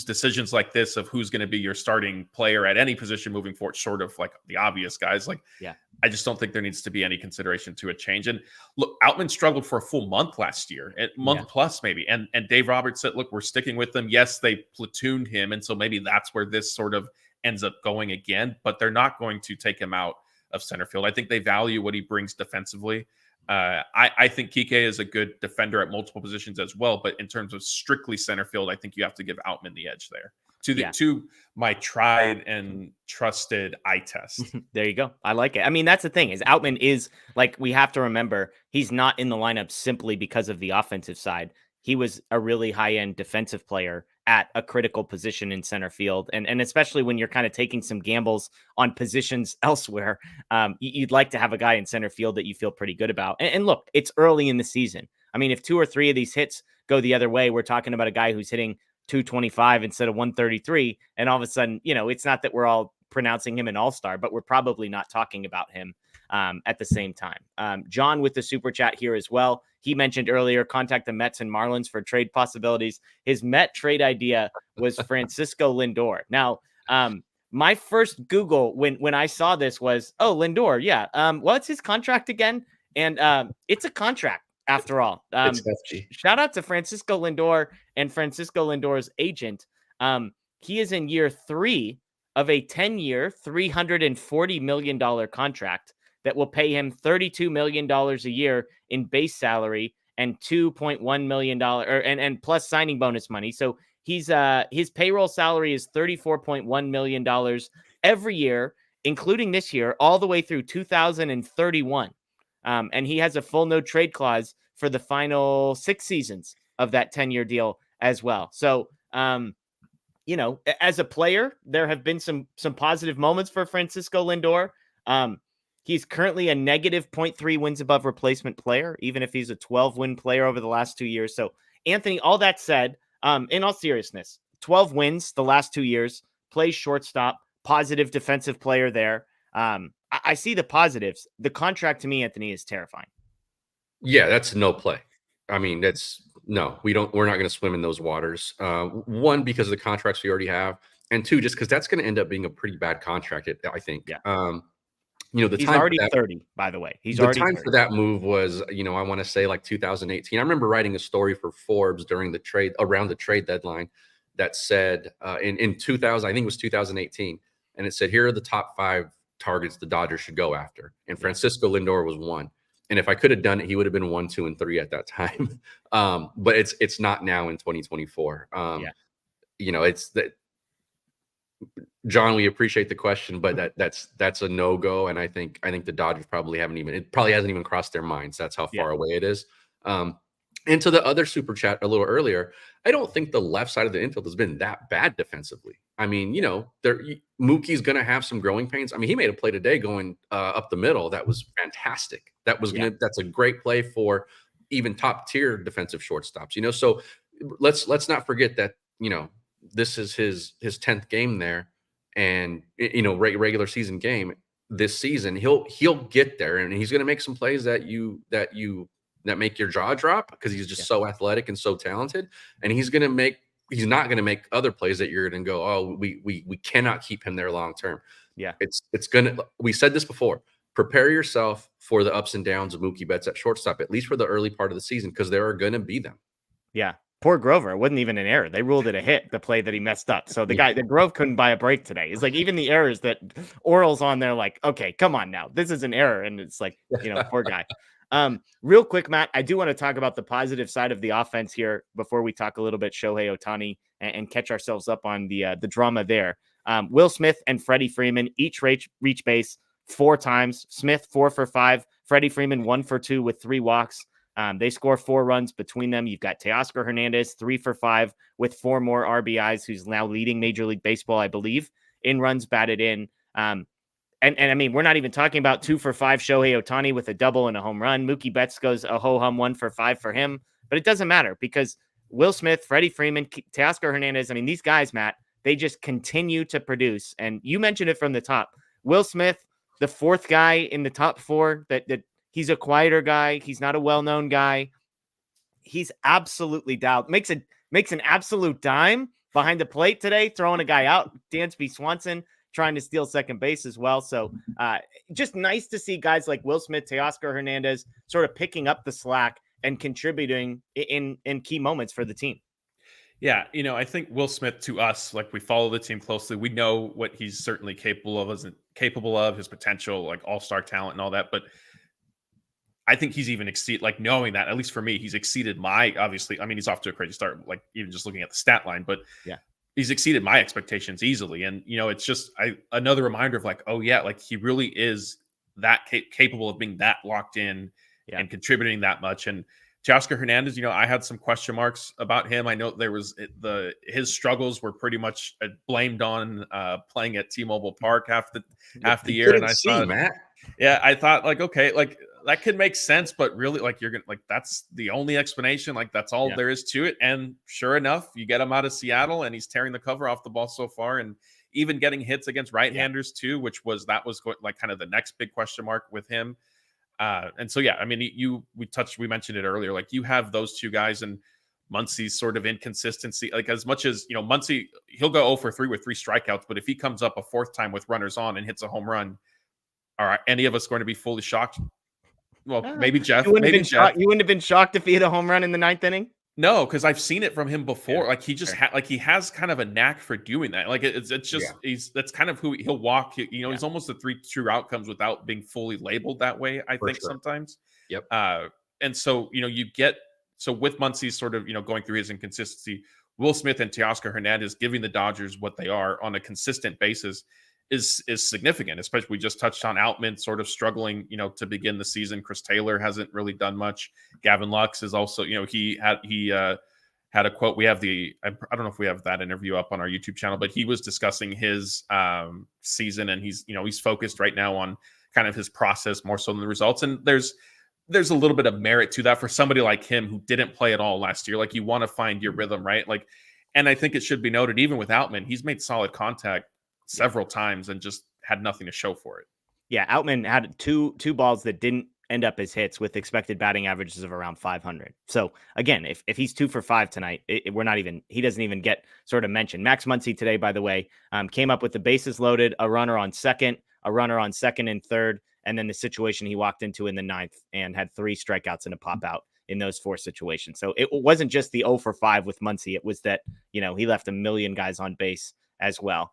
decisions like this of who's going to be your starting player at any position moving forward, short of like the obvious guys. Like, I just don't think there needs to be any consideration to a change. And look, Outman struggled for a full month last year, month plus maybe. And Dave Roberts said, look, we're sticking with them. Yes, they platooned him. And so maybe that's where this sort of ends up going again, but they're not going to take him out of center field. I think they value what he brings defensively. I think Kike is a good defender at multiple positions as well, but in terms of strictly center field, I think you have to give Outman the edge there. To my tried and trusted eye test. There you go. I like it. I mean, that's the thing, is Outman is, like, we have to remember, he's not in the lineup simply because of the offensive side. He was a really high-end defensive player at a critical position in center field. And especially when you're kind of taking some gambles on positions elsewhere, you'd like to have a guy in center field that you feel pretty good about. And look, it's early in the season. I mean, if 2 or 3 of these hits go the other way, we're talking about a guy who's hitting 225 instead of 133. And all of a sudden, it's not that we're all pronouncing him an all-star, but we're probably not talking about him at the same time. John with the super chat here as well. He mentioned earlier, contact the Mets and Marlins for trade possibilities. His Met trade idea was Francisco Lindor. Now, my first Google when I saw this was, Lindor. Yeah. What's his contract again? And it's a contract after all. Shout out to Francisco Lindor and Francisco Lindor's agent. He is in year 3 of a 10-year, $340 million contract that will pay him $32 million a year in base salary and $2.1 million and plus signing bonus money. So he's his payroll salary is $34.1 million every year, including this year, all the way through 2031. And he has a full no trade clause for the final 6 seasons of that 10-year deal as well. So, as a player, there have been some positive moments for Francisco Lindor. He's currently a negative 0.3 wins above replacement player, even if he's a 12-win player over the last 2 years. So, Anthony, all that said, in all seriousness, 12 wins the last 2 years, plays shortstop, positive defensive player there. I see the positives. The contract to me, Anthony, is terrifying. Yeah, that's no play. I mean, we're not going to swim in those waters. 1, because of the contracts we already have, and 2, just because that's going to end up being a pretty bad contract, I think. Yeah. He's already 30, by the way. The time for that move was, I want to say like 2018. I remember writing a story for Forbes around the trade deadline that said in 2000, I think it was 2018. And it said, here are the top 5 targets the Dodgers should go after. And Francisco Lindor was 1. And if I could have done it, he would have been 1, 2, and 3 at that time. But it's not now in 2024. It's that. John, we appreciate the question, but that's a no-go. And I think the Dodgers probably hasn't even crossed their minds. That's how far away it is. And to the other super chat a little earlier, I don't think the left side of the infield has been that bad defensively. I mean, Mookie's going to have some growing pains. I mean, he made a play today going up the middle. That was fantastic. That's a great play for even top tier defensive shortstops. So let's not forget that this is his 10th game there, and regular season game this season. He'll get there, and he's going to make some plays that make your jaw drop because he's just so athletic and so talented, and he's not going to make other plays that you're going to go, oh, we cannot keep him there long term. Yeah, we said this before. Prepare yourself for the ups and downs of Mookie Betts at shortstop, at least for the early part of the season, because there are going to be them. Yeah. Poor Grover. It wasn't even an error. They ruled it a hit, the play that he messed up. So the Grove couldn't buy a break today. It's like even the errors that Oral's on there, like, okay, come on now. This is an error. And it's like, poor guy. Real quick, Matt, I do want to talk about the positive side of the offense here before we talk a little bit Shohei Ohtani and catch ourselves up on the drama there. Will Smith and Freddie Freeman each reach base 4 times. Smith 4 for 5. Freddie Freeman 1 for 2 with 3 walks. They score 4 runs between them. You've got Teoscar Hernandez 3 for 5 with 4 more RBIs, who's now leading Major League Baseball, I believe, in runs batted in. And I mean, we're not even talking about 2 for 5 Shohei Ohtani with a double and a home run. Mookie Betts goes a ho-hum 1 for 5 for him. But it doesn't matter because Will Smith, Freddie Freeman, Teoscar Hernandez, I mean, these guys, Matt, they just continue to produce. And you mentioned it from the top. Will Smith, the 4th guy in the top 4 that he's a quieter guy. He's not a well-known guy. He's absolutely dialed. Makes an absolute dime behind the plate today, throwing a guy out. Dansby Swanson trying to steal second base as well. So just nice to see guys like Will Smith, Teoscar Hernandez sort of picking up the slack and contributing in key moments for the team. Yeah, I think Will Smith, to us, like we follow the team closely. We know what he's certainly capable of, his potential, like all-star talent and all that. But I think he's even knowing that, at least for me, he's exceeded obviously, I mean, he's off to a crazy start, like even just looking at the stat line, but yeah, he's exceeded my expectations easily. And, it's just another reminder of like, oh yeah, like he really is that capable of being that locked in and contributing that much. And Teoscar Hernandez, I had some question marks about him. I know there was his struggles were pretty much blamed on playing at T-Mobile Park half the year. And I thought, Matt. Yeah, I thought like, okay, like that could make sense, but really like that's the only explanation. Like that's all there is to it. And sure enough, you get him out of Seattle and he's tearing the cover off the ball so far, and even getting hits against right-handers too, which was like kind of the next big question mark with him. And so, yeah, I mean, we mentioned it earlier, like you have those 2 guys, and Muncy's sort of inconsistency, like as much as, Muncy, he'll go 0 for 3 with 3 strikeouts, but if he comes up a 4th time with runners on and hits a home run, are any of us going to be fully shocked? Well, maybe Jeff. You wouldn't have been shocked if he hit a home run in the 9th inning? No, because I've seen it from him before. Like he just he has kind of a knack for doing that. Like it's just that's kind of who he'll walk. He's almost the 3 true outcomes without being fully labeled that way. I think sometimes. Yep. And so with Muncy sort of going through his inconsistency, Will Smith and Teoscar Hernandez giving the Dodgers what they are on a consistent basis is significant. Especially, we just touched on Outman sort of struggling, to begin the season. Chris Taylor hasn't really done much. Gavin Lux is also, he had a quote. We have I don't know if we have that interview up on our YouTube channel, but he was discussing his season, and he's focused right now on kind of his process more so than the results. And there's a little bit of merit to that for somebody like him who didn't play at all last year. Like you want to find your rhythm, right? Like, and I think it should be noted, even with Outman, he's made solid contact several times and just had nothing to show for it. Yeah, Outman had two balls that didn't end up as hits with expected batting averages of around 500. So again, if he's 2 for 5 tonight, he doesn't even get sort of mentioned. Max Muncy today, by the way, came up with the bases loaded, a runner on second and third, and then the situation he walked into in the 9th and had 3 strikeouts and a pop out in those 4 situations. So it wasn't just the 0 for 5 with Muncy. It was that, he left a million guys on base as well.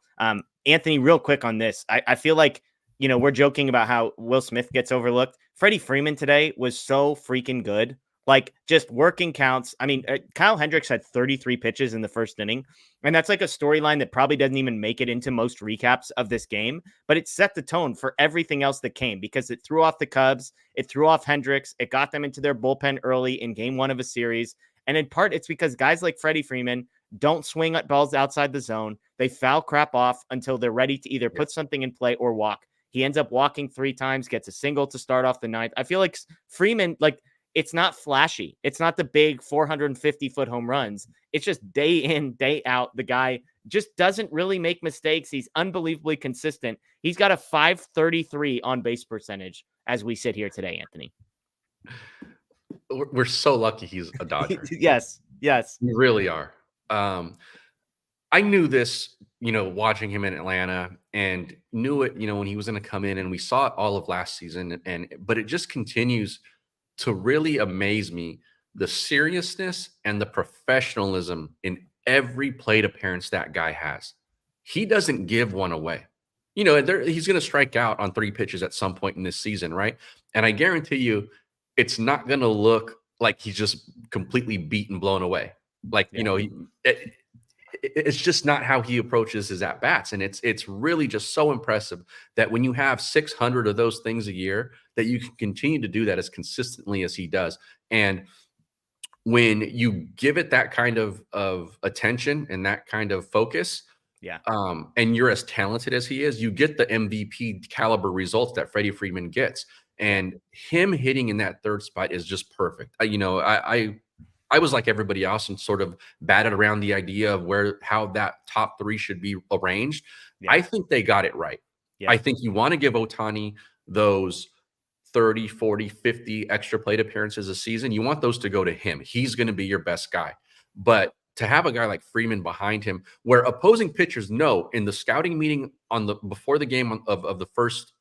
Anthony, real quick on this. I feel like, we're joking about how Will Smith gets overlooked. Freddie Freeman today was so freaking good. Like just working counts. I mean, Kyle Hendricks had 33 pitches in the 1st inning. And that's like a storyline that probably doesn't even make it into most recaps of this game, but it set the tone for everything else that came because it threw off the Cubs. It threw off Hendricks. It got them into their bullpen early in game 1 of a series. And in part, it's because guys like Freddie Freeman don't swing at balls outside the zone. They foul crap off until they're ready to either put something in play or walk. He ends up walking 3 times, gets a single to start off the 9th. I feel like Freeman, like it's not flashy. It's not the big 450-foot home runs. It's just day in, day out. The guy just doesn't really make mistakes. He's unbelievably consistent. He's got a 533 on base percentage as we sit here today, Anthony. We're so lucky he's a Dodger. Yes. We really are. I knew this, watching him in Atlanta, and knew it, when he was going to come in, and we saw it all of last season. But it just continues to really amaze me, the seriousness and the professionalism in every plate appearance that guy has. He doesn't give one away. He's going to strike out on 3 pitches at some point in this season, right? And I guarantee you, it's not going to look like he's just completely beaten, blown away. It's just not how he approaches his at-bats. And it's really just so impressive that when you have 600 of those things a year, that you can continue to do that as consistently as he does. And when you give it that kind of attention and that kind of focus, and you're as talented as he is, you get the MVP caliber results that Freddie Freeman gets. And him hitting in that third spot is just perfect. I was like everybody else and sort of batted around the idea of how that top 3 should be arranged. Yeah. I think they got it right. Yeah. I think you want to give Ohtani those 30, 40, 50 extra plate appearances a season. You want those to go to him. He's going to be your best guy. But to have a guy like Freeman behind him, where opposing pitchers know in the scouting meeting before the game of the first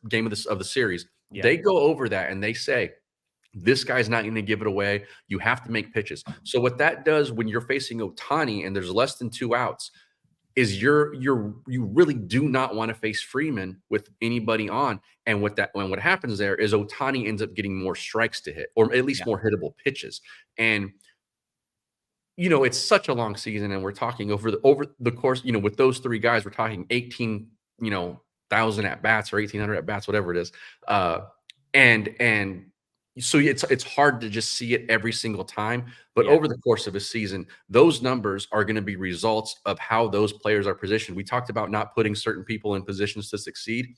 game of the series, they go over that and they say, this guy's not going to give it away. You have to make pitches. So what that does when you're facing Ohtani and there's less than 2 outs is you really do not want to face Freeman with anybody on. And what happens there is Ohtani ends up getting more strikes to hit, or at least more hittable pitches. And it's such a long season, and we're talking over the course, with those 3 guys, we're talking 18,000 at bats or 1,800 at bats, whatever it is. And so it's hard to just see it every single time, but over the course of a season, those numbers are going to be results of how those players are positioned. We talked about not putting certain people in positions to succeed.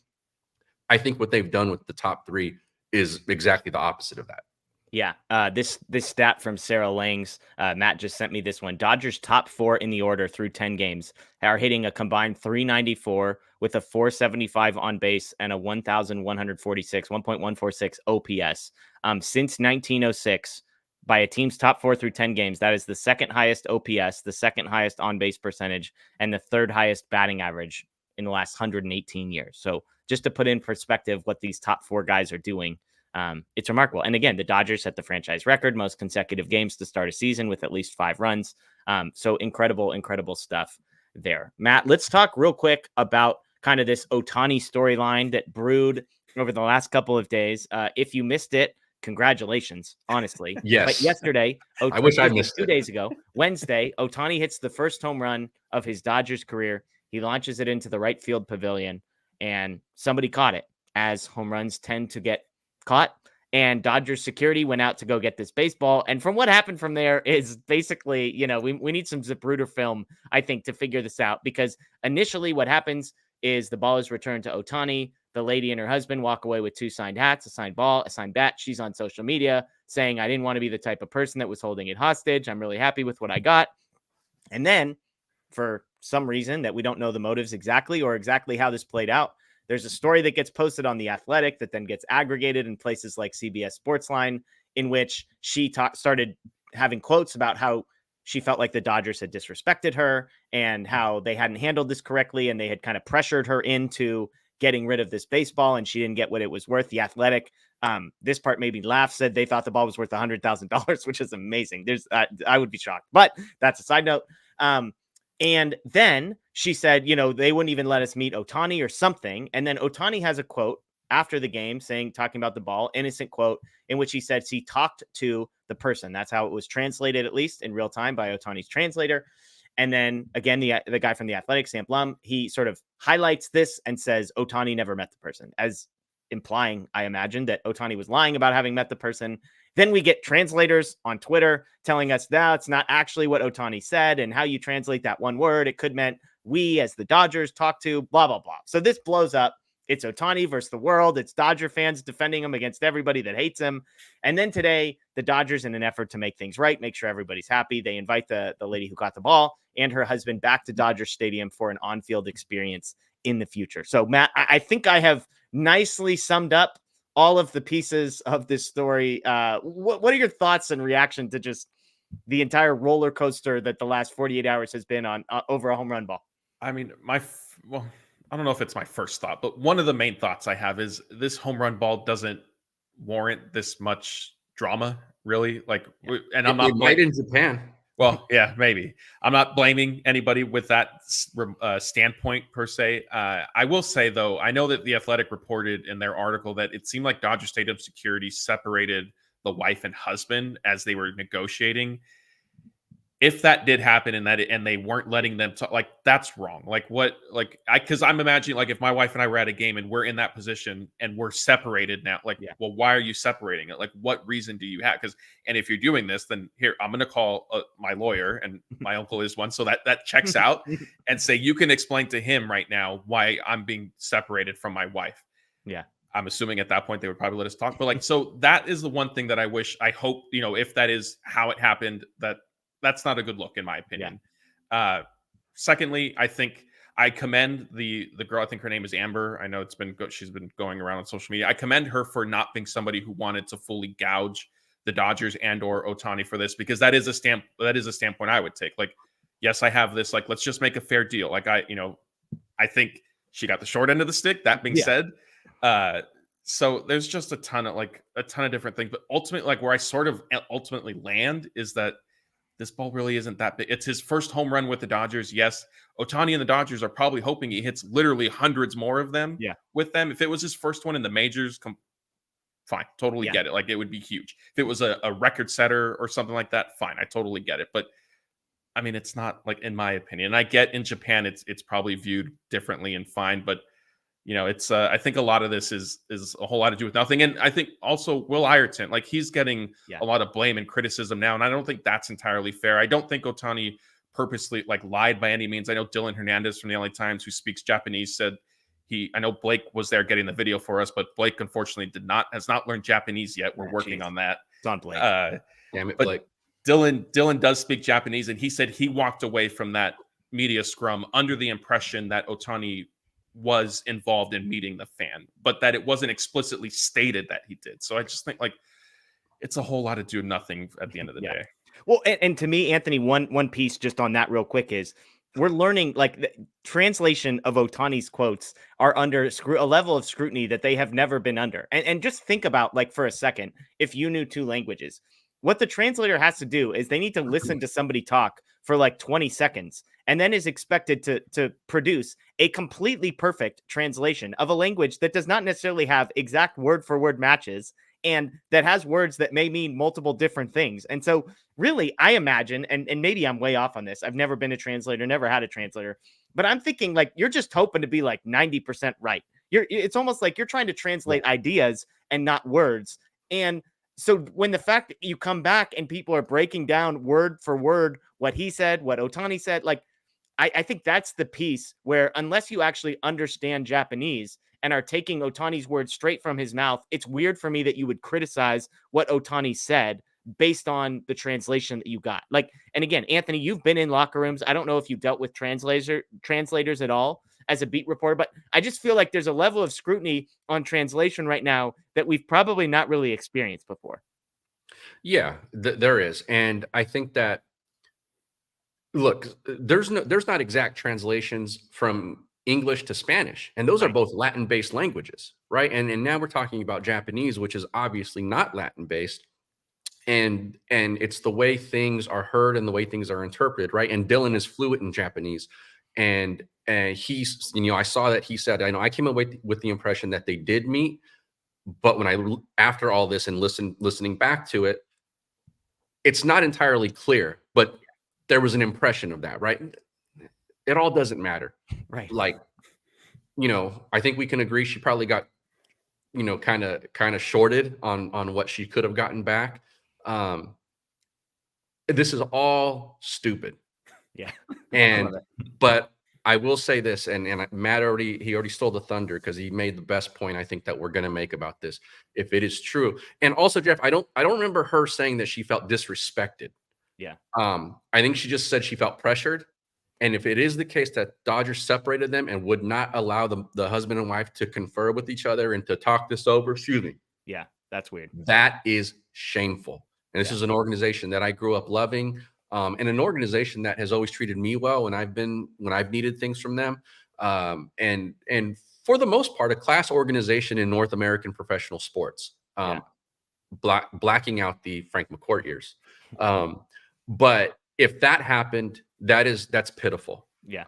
I think what they've done with the top 3 is exactly the opposite of that. Yeah. This stat from Sarah Langs, Matt just sent me this one. Dodgers top 4 in the order through 10 games are hitting a combined 394 with a 475 on base and a 1,146 OPS. Since 1906, by a team's top 4 through 10 games, that is the second highest OPS, the second highest on base percentage, and the third highest batting average in the last 118 years. So just to put in perspective what these top 4 guys are doing, it's remarkable. And again, the Dodgers set the franchise record, most consecutive games to start a season with at least 5 runs. So incredible stuff there. Matt, let's talk real quick about kind of this Ohtani storyline that brewed over the last couple of days. If you missed it, congratulations, honestly. Yes. But yesterday, I wish I missed 2 days ago, Wednesday, Ohtani hits the first home run of his Dodgers career. He launches it into the right field pavilion, and somebody caught it, as home runs tend to get caught. And Dodgers security went out to go get this baseball. And from what happened from there is basically, we need some Zapruder film, I think, to figure this out, because initially what happens is the ball is returned to Ohtani. The lady and her husband walk away with 2 signed hats, a signed ball, a signed bat. She's on social media saying, I didn't want to be the type of person that was holding it hostage. I'm really happy with what I got. And then for some reason that we don't know the motives exactly or exactly how this played out, there's a story that gets posted on The Athletic that then gets aggregated in places like CBS Sportsline, in which she started having quotes about how she felt like the Dodgers had disrespected her and how they hadn't handled this correctly, and they had kind of pressured her into getting rid of this baseball, and she didn't get what it was worth. The Athletic, this part made me laugh, said they thought the ball was worth $100,000, which is amazing. I would be shocked, but that's a side note. And then she said, they wouldn't even let us meet Ohtani or something. And then Ohtani has a quote after the game talking about the ball, innocent quote, in which he said he talked to the person. That's how it was translated, at least in real time, by Ohtani's translator. And then again, the guy from The Athletic, Sam Blum, he sort of highlights this and says Ohtani never met the person, as implying, I imagine, that Ohtani was lying about having met the person. Then we get translators on Twitter telling us that's not actually what Ohtani said, and how you translate that one word, it could meant we as the Dodgers talked to, blah, blah, blah. So this blows up. It's Ohtani versus the world. It's Dodger fans defending him against everybody that hates him. And then today, the Dodgers, in an effort to make things right, make sure everybody's happy, they invite the lady who got the ball and her husband back to Dodger Stadium for an on-field experience in the future. So, Matt, I think I have nicely summed up all of the pieces of this story. What are your thoughts and reaction to just the entire roller coaster that the last 48 hours has been on over a home run ball? I mean, well, I don't know if it's my first thought, but one of the main thoughts I have is this home run ball doesn't warrant this much drama, really. Like, and I'm not might in Japan. Well, yeah, maybe. I'm not blaming anybody with that standpoint per se. I will say, though, I know that The Athletic reported in their article that it seemed like Dodger Stadium security separated the wife and husband as they were negotiating. If that did happen and they weren't letting them talk, like, that's wrong. Because I'm imagining, like, if my wife and I were at a game and we're in that position and we're separated now, like, well, why are you separating it? Like, what reason do you have? And if you're doing this, then here, I'm going to call my lawyer, and my uncle is one. So that checks out, and say, you can explain to him right now why I'm being separated from my wife. Yeah. I'm assuming at that point they would probably let us talk. But like, so that is the one thing that I hope, if that is how it happened, that's not a good look, in my opinion. Yeah. Secondly, I think I commend the girl. I think her name is Amber. I know she's been going around on social media. I commend her for not being somebody who wanted to fully gouge the Dodgers and or Ohtani for this, because that is a standpoint I would take. Like, yes, I have this, like, let's just make a fair deal. Like, I think she got the short end of the stick. That being said, so there's just a ton of different things. But ultimately, like, where I sort of ultimately land is that this ball really isn't that big. It's his first home run with the Dodgers. Yes, Ohtani and the Dodgers are probably hoping he hits literally hundreds more of them with them. If it was his first one in the majors, fine, totally get it. Like, it would be huge. If it was a record setter or something like that, fine, I totally get it. But I mean, it's not, like, in my opinion. I get in Japan, it's probably viewed differently and fine, but it's I think a lot of this is a whole lot to do with nothing. And I think also Will Ireton, like, he's getting a lot of blame and criticism now, and I don't think that's entirely fair. I don't think Ohtani purposely, like, lied by any means. I know Dylan Hernandez from the LA Times, who speaks Japanese, said I know Blake was there getting the video for us, but Blake unfortunately has not learned Japanese yet. We're working on that. It's on Blake. Damn it, Blake. Dylan does speak Japanese, and he said he walked away from that media scrum under the impression that Ohtani was involved in meeting the fan, but that it wasn't explicitly stated that he did. So I just think, like, it's a whole lot of do nothing at the end of the day. Well, and to me, Anthony, one piece just on that real quick is we're learning, like, the translation of Ohtani's quotes are under a level of scrutiny that they have never been under. And just think about, like, for a second, if you knew two languages, what the translator has to do is they need to listen to somebody talk for like 20 seconds and then is expected to produce a completely perfect translation of a language that does not necessarily have exact word for word matches and that has words that may mean multiple different things. And so really, I imagine, and maybe I'm way off on this, I've never been a translator, never had a translator, but I'm thinking, like, you're just hoping to be like 90% right. It's almost like you're trying to translate ideas and not words. And so when the fact that you come back and people are breaking down word for word what he said, what Ohtani said, like, I think that's the piece where, unless you actually understand Japanese and are taking Ohtani's words straight from his mouth, it's weird for me that you would criticize what Ohtani said based on the translation that you got. Like, and again, Anthony, you've been in locker rooms. I don't know if you've dealt with translators at all as a beat reporter, but I just feel like there's a level of scrutiny on translation right now that we've probably not really experienced before. Yeah, there is. And I think that, look, there's not exact translations from English to Spanish, and those are both Latin-based languages, right? And now we're talking about Japanese, which is obviously not Latin-based, and it's the way things are heard and the way things are interpreted, right? And Dylan is fluent in Japanese, and he's, I saw that he said, I came away with the impression that they did meet, but when after all this and listening back to it, it's not entirely clear, but there was an impression of that, right? It all doesn't matter. Right. Like, I think we can agree she probably got, kind of shorted on what she could have gotten back. This is all stupid. Yeah. But I will say this, and Matt already stole the thunder because he made the best point I think that we're going to make about this. If it is true, and also Jeff, I don't remember her saying that she felt disrespected. Yeah. I think she just said she felt pressured. And if it is the case that Dodgers separated them and would not allow the husband and wife to confer with each other and to talk this over, excuse me. Yeah, that's weird. That is shameful. And this is an organization that I grew up loving, and an organization that has always treated me well when I've needed things from them. And for the most part, a class organization in North American professional sports. Blacking out the Frank McCourt years. But if that happened, that's pitiful. Yeah.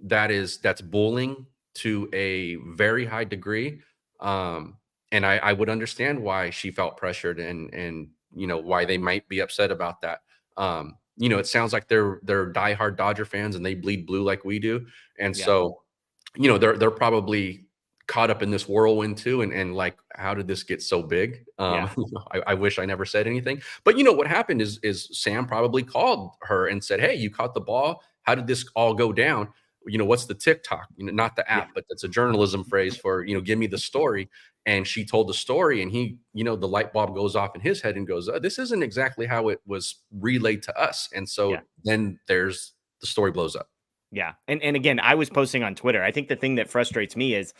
That's bullying to a very high degree. And I would understand why she felt pressured and why they might be upset about that. It sounds like they're diehard Dodger fans and they bleed blue like we do. And so, they're probably caught up in this whirlwind too. And like, how did this get so big? I wish I never said anything, but what happened is Sam probably called her and said, "Hey, you caught the ball. How did this all go down? What's the TikTok? Not the app, but that's a journalism phrase for, give me the story." And she told the story and he, the light bulb goes off in his head and goes, this isn't exactly how it was relayed to us. And so then the story blows up. Yeah. And again, I was posting on Twitter. I think the thing that frustrates me is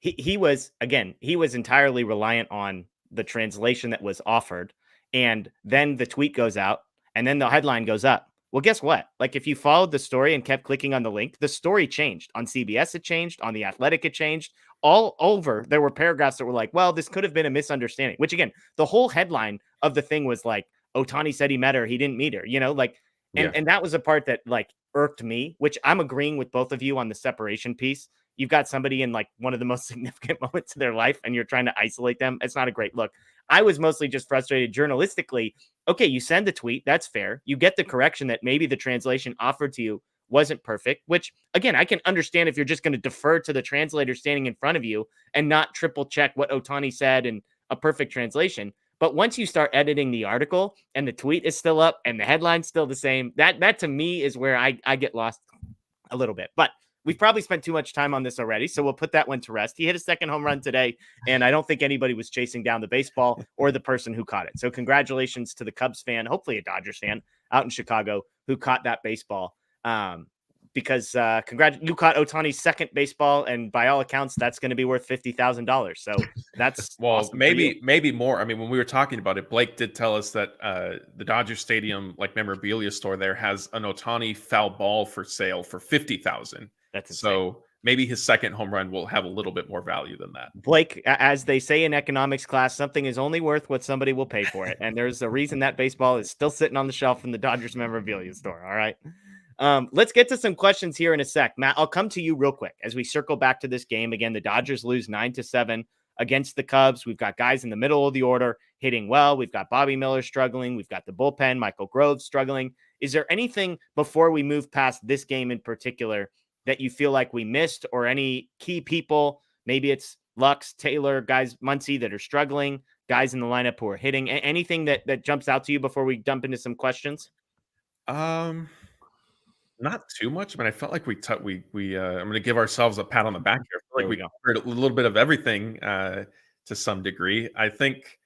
he was entirely reliant on the translation that was offered. And then the tweet goes out and then the headline goes up. Well, guess what? Like if you followed the story and kept clicking on the link, the story changed. On CBS, it changed. On The Athletic, it changed. All over, there were paragraphs that were like, well, this could have been a misunderstanding, which again, the whole headline of the thing was like, Otani said he met her. He didn't meet her, and that was a part that like irked me, which I'm agreeing with both of you on the separation piece. You've got somebody in like one of the most significant moments of their life and you're trying to isolate them. It's not a great look. I was mostly just frustrated journalistically. Okay, you send the tweet. That's fair. You get the correction that maybe the translation offered to you wasn't perfect, which again, I can understand if you're just going to defer to the translator standing in front of you and not triple check what Otani said in a perfect translation. But once you start editing the article and the tweet is still up and the headline's still the same, that to me is where I get lost a little bit. But we've probably spent too much time on this already, so we'll put that one to rest. He hit a second home run today, and I don't think anybody was chasing down the baseball or the person who caught it. So congratulations to the Cubs fan, hopefully a Dodgers fan out in Chicago who caught that baseball. Because you caught Otani's second baseball, and by all accounts, that's going to be worth $50,000. So that's awesome maybe more. I mean, when we were talking about it, Blake did tell us that the Dodger Stadium memorabilia store there has an Otani foul ball for sale for $50,000. That's insane. So maybe his second home run will have a little bit more value than that. Blake, as they say in economics class, something is only worth what somebody will pay for it, and there's a reason that baseball is still sitting on the shelf in the Dodgers memorabilia store. All right. Let's get to some questions here in a sec. Matt, I'll come to you real quick as we circle back to this game. Again, the Dodgers lose 9-7 against the Cubs. We've got guys in the middle of the order hitting well. We've got Bobby Miller struggling. We've got the bullpen, Michael Grove struggling. Is there anything before we move past this game in particular that you feel like we missed, or any key people? Maybe it's Lux, Taylor, guys, Muncy that are struggling, guys in the lineup who are hitting. Anything that jumps out to you before we jump into some questions? Not too much, but I felt like we I'm going to give ourselves a pat on the back here. I feel like we covered a little bit of everything to some degree. I think,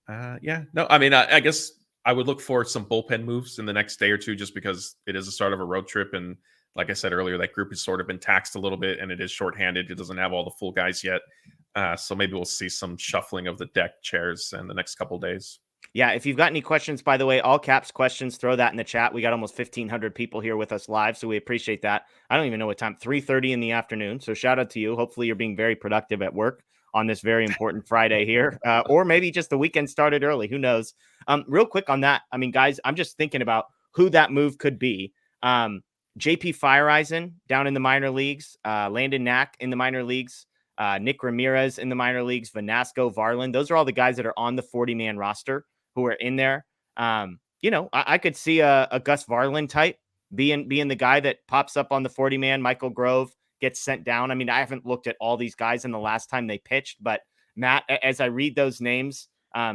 I guess I would look for some bullpen moves in the next day or two, just because it is the start of a road trip. And like I said earlier, that group has sort of been taxed a little bit and it is shorthanded. It doesn't have all the full guys yet. So maybe we'll see some shuffling of the deck chairs in the next couple of days. Yeah, if you've got any questions, by the way, all caps questions, throw that in the chat. We got almost 1,500 people here with us live, so we appreciate that. I don't even know what time, 3:30 in the afternoon, so shout out to you. Hopefully you're being very productive at work on this very important Friday here, or maybe just the weekend started early. Who knows? Real quick on that, I mean, guys, I'm just thinking about who that move could be. JP Fireisen down in the minor leagues, Landon Knack in the minor leagues, Nick Ramirez in the minor leagues, Vanasco, Varland. Those are all the guys that are on the 40-man roster who are in there. I could see a Gus Varland type being the guy that pops up on the 40-man. Michael Grove gets sent down. I mean, I haven't looked at all these guys in the last time they pitched, but Matt, as I read those names,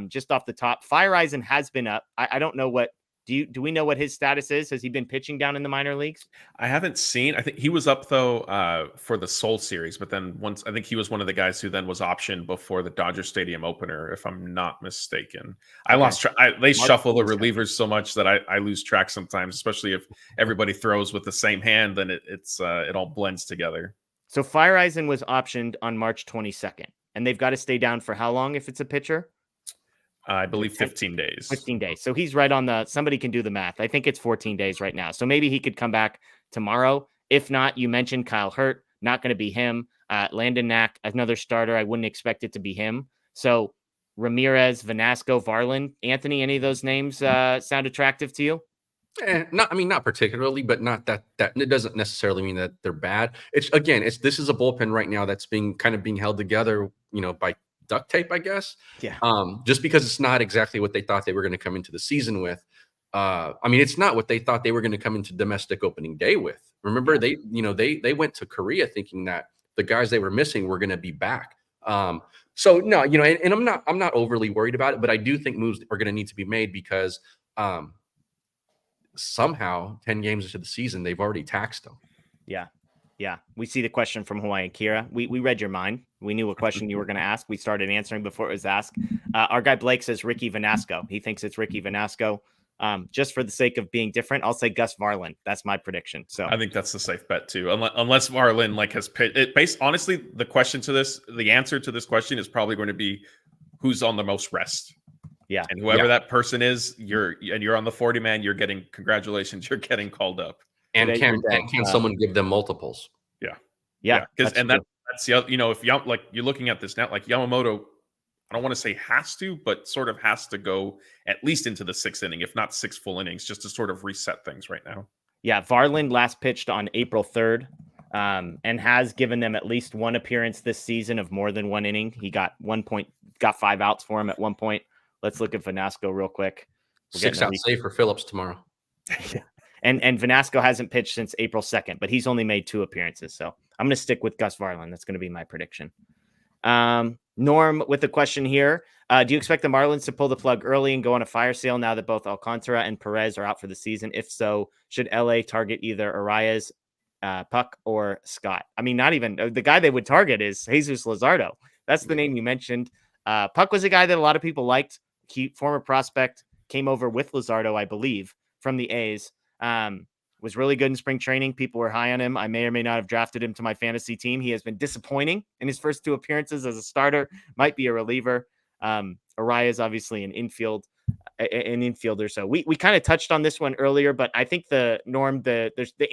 just off the top, Fireisen has been up. I don't know what Do we know what his status is? Has he been pitching down in the minor leagues? I haven't seen. I think he was up though for the Seoul series, but then once I think he was one of the guys who then was optioned before the Dodger Stadium opener, if I'm not mistaken. I lost track. They shuffle the relievers so much that I lose track sometimes, especially if everybody throws with the same hand, then it all blends together. So Fireisen was optioned on March 22nd, and they've got to stay down for how long if it's a pitcher? I believe 15 days. 15 days. So he's right on somebody can do the math. I think it's 14 days right now. So maybe he could come back tomorrow. If not, you mentioned Kyle Hurt, not going to be him. Landon Knack, another starter. I wouldn't expect it to be him. So Ramirez, Vanasco, Varland, Anthony, any of those names sound attractive to you? Not particularly, but not that it doesn't necessarily mean that they're bad. This is a bullpen right now that's being held together, by duct tape, I guess. Yeah. Just because it's not exactly what they thought they were going to come into the season with. It's not what they thought they were going to come into domestic opening day with. Remember, they went to Korea thinking that the guys they were missing were going to be back. So no, and I'm not overly worried about it, but I do think moves are going to need to be made because somehow 10 games into the season, they've already taxed them. Yeah. We see the question from Hawaiian Kira. We read your mind. We knew what question you were going to ask. We started answering before it was asked. Our guy Blake says Ricky Vanasco. He thinks it's Ricky Vanasco. Just for the sake of being different, I'll say Gus Varland. That's my prediction. So I think that's the safe bet too. Unless Varland has pitched it based. Honestly, the answer to this question is probably going to be who's on the most rest. Yeah. And whoever that person is, you're on the 40 man, congratulations, you're getting called up. And can someone give them multiples? Yeah. Because that's the other, if you're looking at this now, like Yamamoto, I don't want to say has to, but sort of has to go at least into the 6th inning, if not 6 full innings, just to sort of reset things right now. Yeah. Varland last pitched on April 3rd. And has given them at least one appearance this season of more than 1 inning. He got 5 outs for him at one point. Let's look at Vanasco real quick. 6 out save for Phillips tomorrow. Yeah. And Vanasco hasn't pitched since April 2nd, but he's only made 2 appearances. So I'm going to stick with Gus Varland. That's going to be my prediction. Norm with the question here. Do you expect the Marlins to pull the plug early and go on a fire sale now that both Alcantara and Perez are out for the season? If so, should LA target either Arias, Puck, or Scott? Not even the guy they would target is Jesus Luzardo. That's the name you mentioned. Puck was a guy that a lot of people liked. Former prospect, came over with Luzardo, I believe, from the A's. Was really good in spring training. People were high on him. I may or may not have drafted him to my fantasy team. He has been disappointing in his first 2 appearances as a starter. Might be a reliever. Arias obviously an infielder. So we kind of touched on this one earlier, but I think the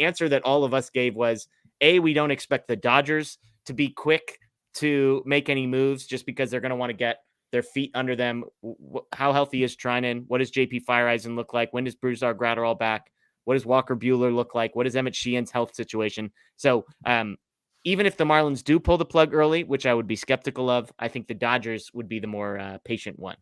answer that all of us gave was we don't expect the Dodgers to be quick to make any moves just because they're going to want to get their feet under them. How healthy is Trinan? What does JP Fireisen look like? When does Brusdar Graterol back? What does Walker Buehler look like? What is Emmett Sheehan's health situation? So even if the Marlins do pull the plug early, which I would be skeptical of, I think the Dodgers would be the more patient one.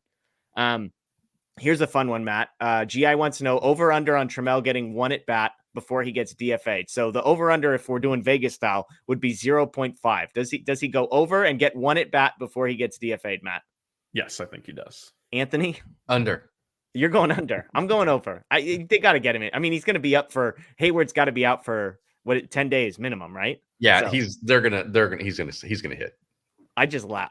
Here's a fun one, Matt. GI wants to know over-under on Trammell getting 1 at bat before he gets DFA'd. So the over-under, if we're doing Vegas style, would be 0.5. Does he go over and get 1 at bat before he gets DFA'd, Matt? Yes, I think he does. Anthony? Under. You're going under. I'm going over. They got to get him in. He's going to be up for Hayward's got to be out for 10 days minimum, right? Yeah, so, he's gonna hit. I just laugh.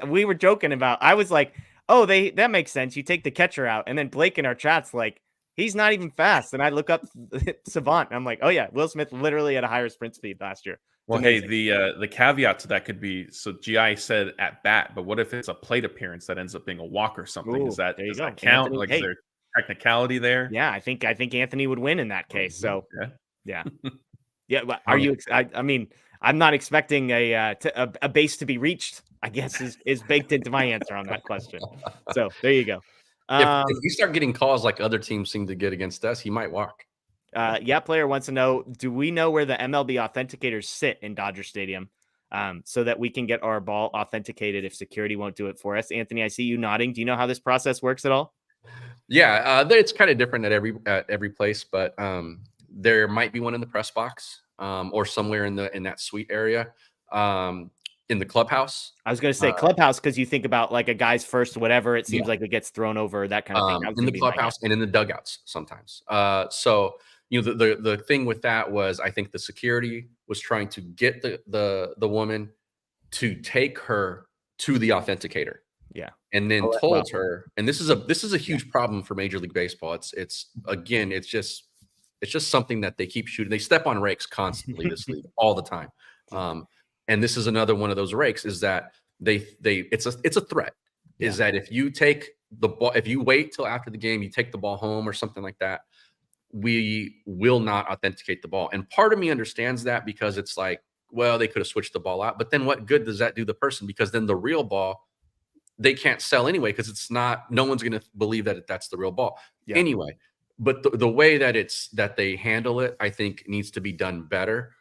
We were joking about. I was like, that makes sense. You take the catcher out, and then Blake in our chat's like, he's not even fast. And I look up Savant, and I'm like, oh yeah, Will Smith literally had a higher sprint speed last year. Well, hey, the caveat to that could be, so GI said at bat, but what if it's a plate appearance that ends up being a walk or something? Ooh, does that count? Anthony, is there technicality there? Yeah, I think Anthony would win in that case. So yeah. But are you? I'm not expecting a base to be reached, I guess is baked into my answer on that question. So there you go. If we start getting calls like other teams seem to get against us, he might walk. Player wants to know, do we know where the MLB authenticators sit in Dodger Stadium so that we can get our ball authenticated if security won't do it for us? Anthony, I see you nodding. Do you know how this process works at all? Yeah, it's kind of different at every place, but there might be one in the press box or somewhere in that suite area. in the clubhouse. I was going to say clubhouse because you think about like a guy's first whatever. It seems like it gets thrown over, that kind of thing. In the clubhouse and in the dugouts sometimes. So the thing with that was, I think the security was trying to get the woman to take her to the authenticator. Yeah. And then told her, and this is a huge problem for Major League Baseball. It's just something that they keep shooting. They step on rakes constantly, this league, all the time. And this is another one of those rakes, is that it's a threat. Is that if you take the ball, if you wait till after the game, you take the ball home or something like that, we will not authenticate the ball. And part of me understands that, because it's like, well, they could have switched the ball out, but then what good does that do the person? Because then the real ball, they can't sell anyway, because it's not, no one's going to believe that that's the real ball anyway. But the way that they handle it, I think needs to be done better,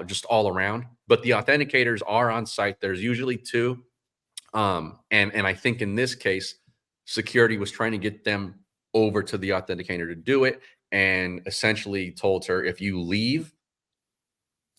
just all around. But the authenticators are on site. There's usually two. And I think in this case, security was trying to get them over to the authenticator to do it, and essentially told her, if you leave,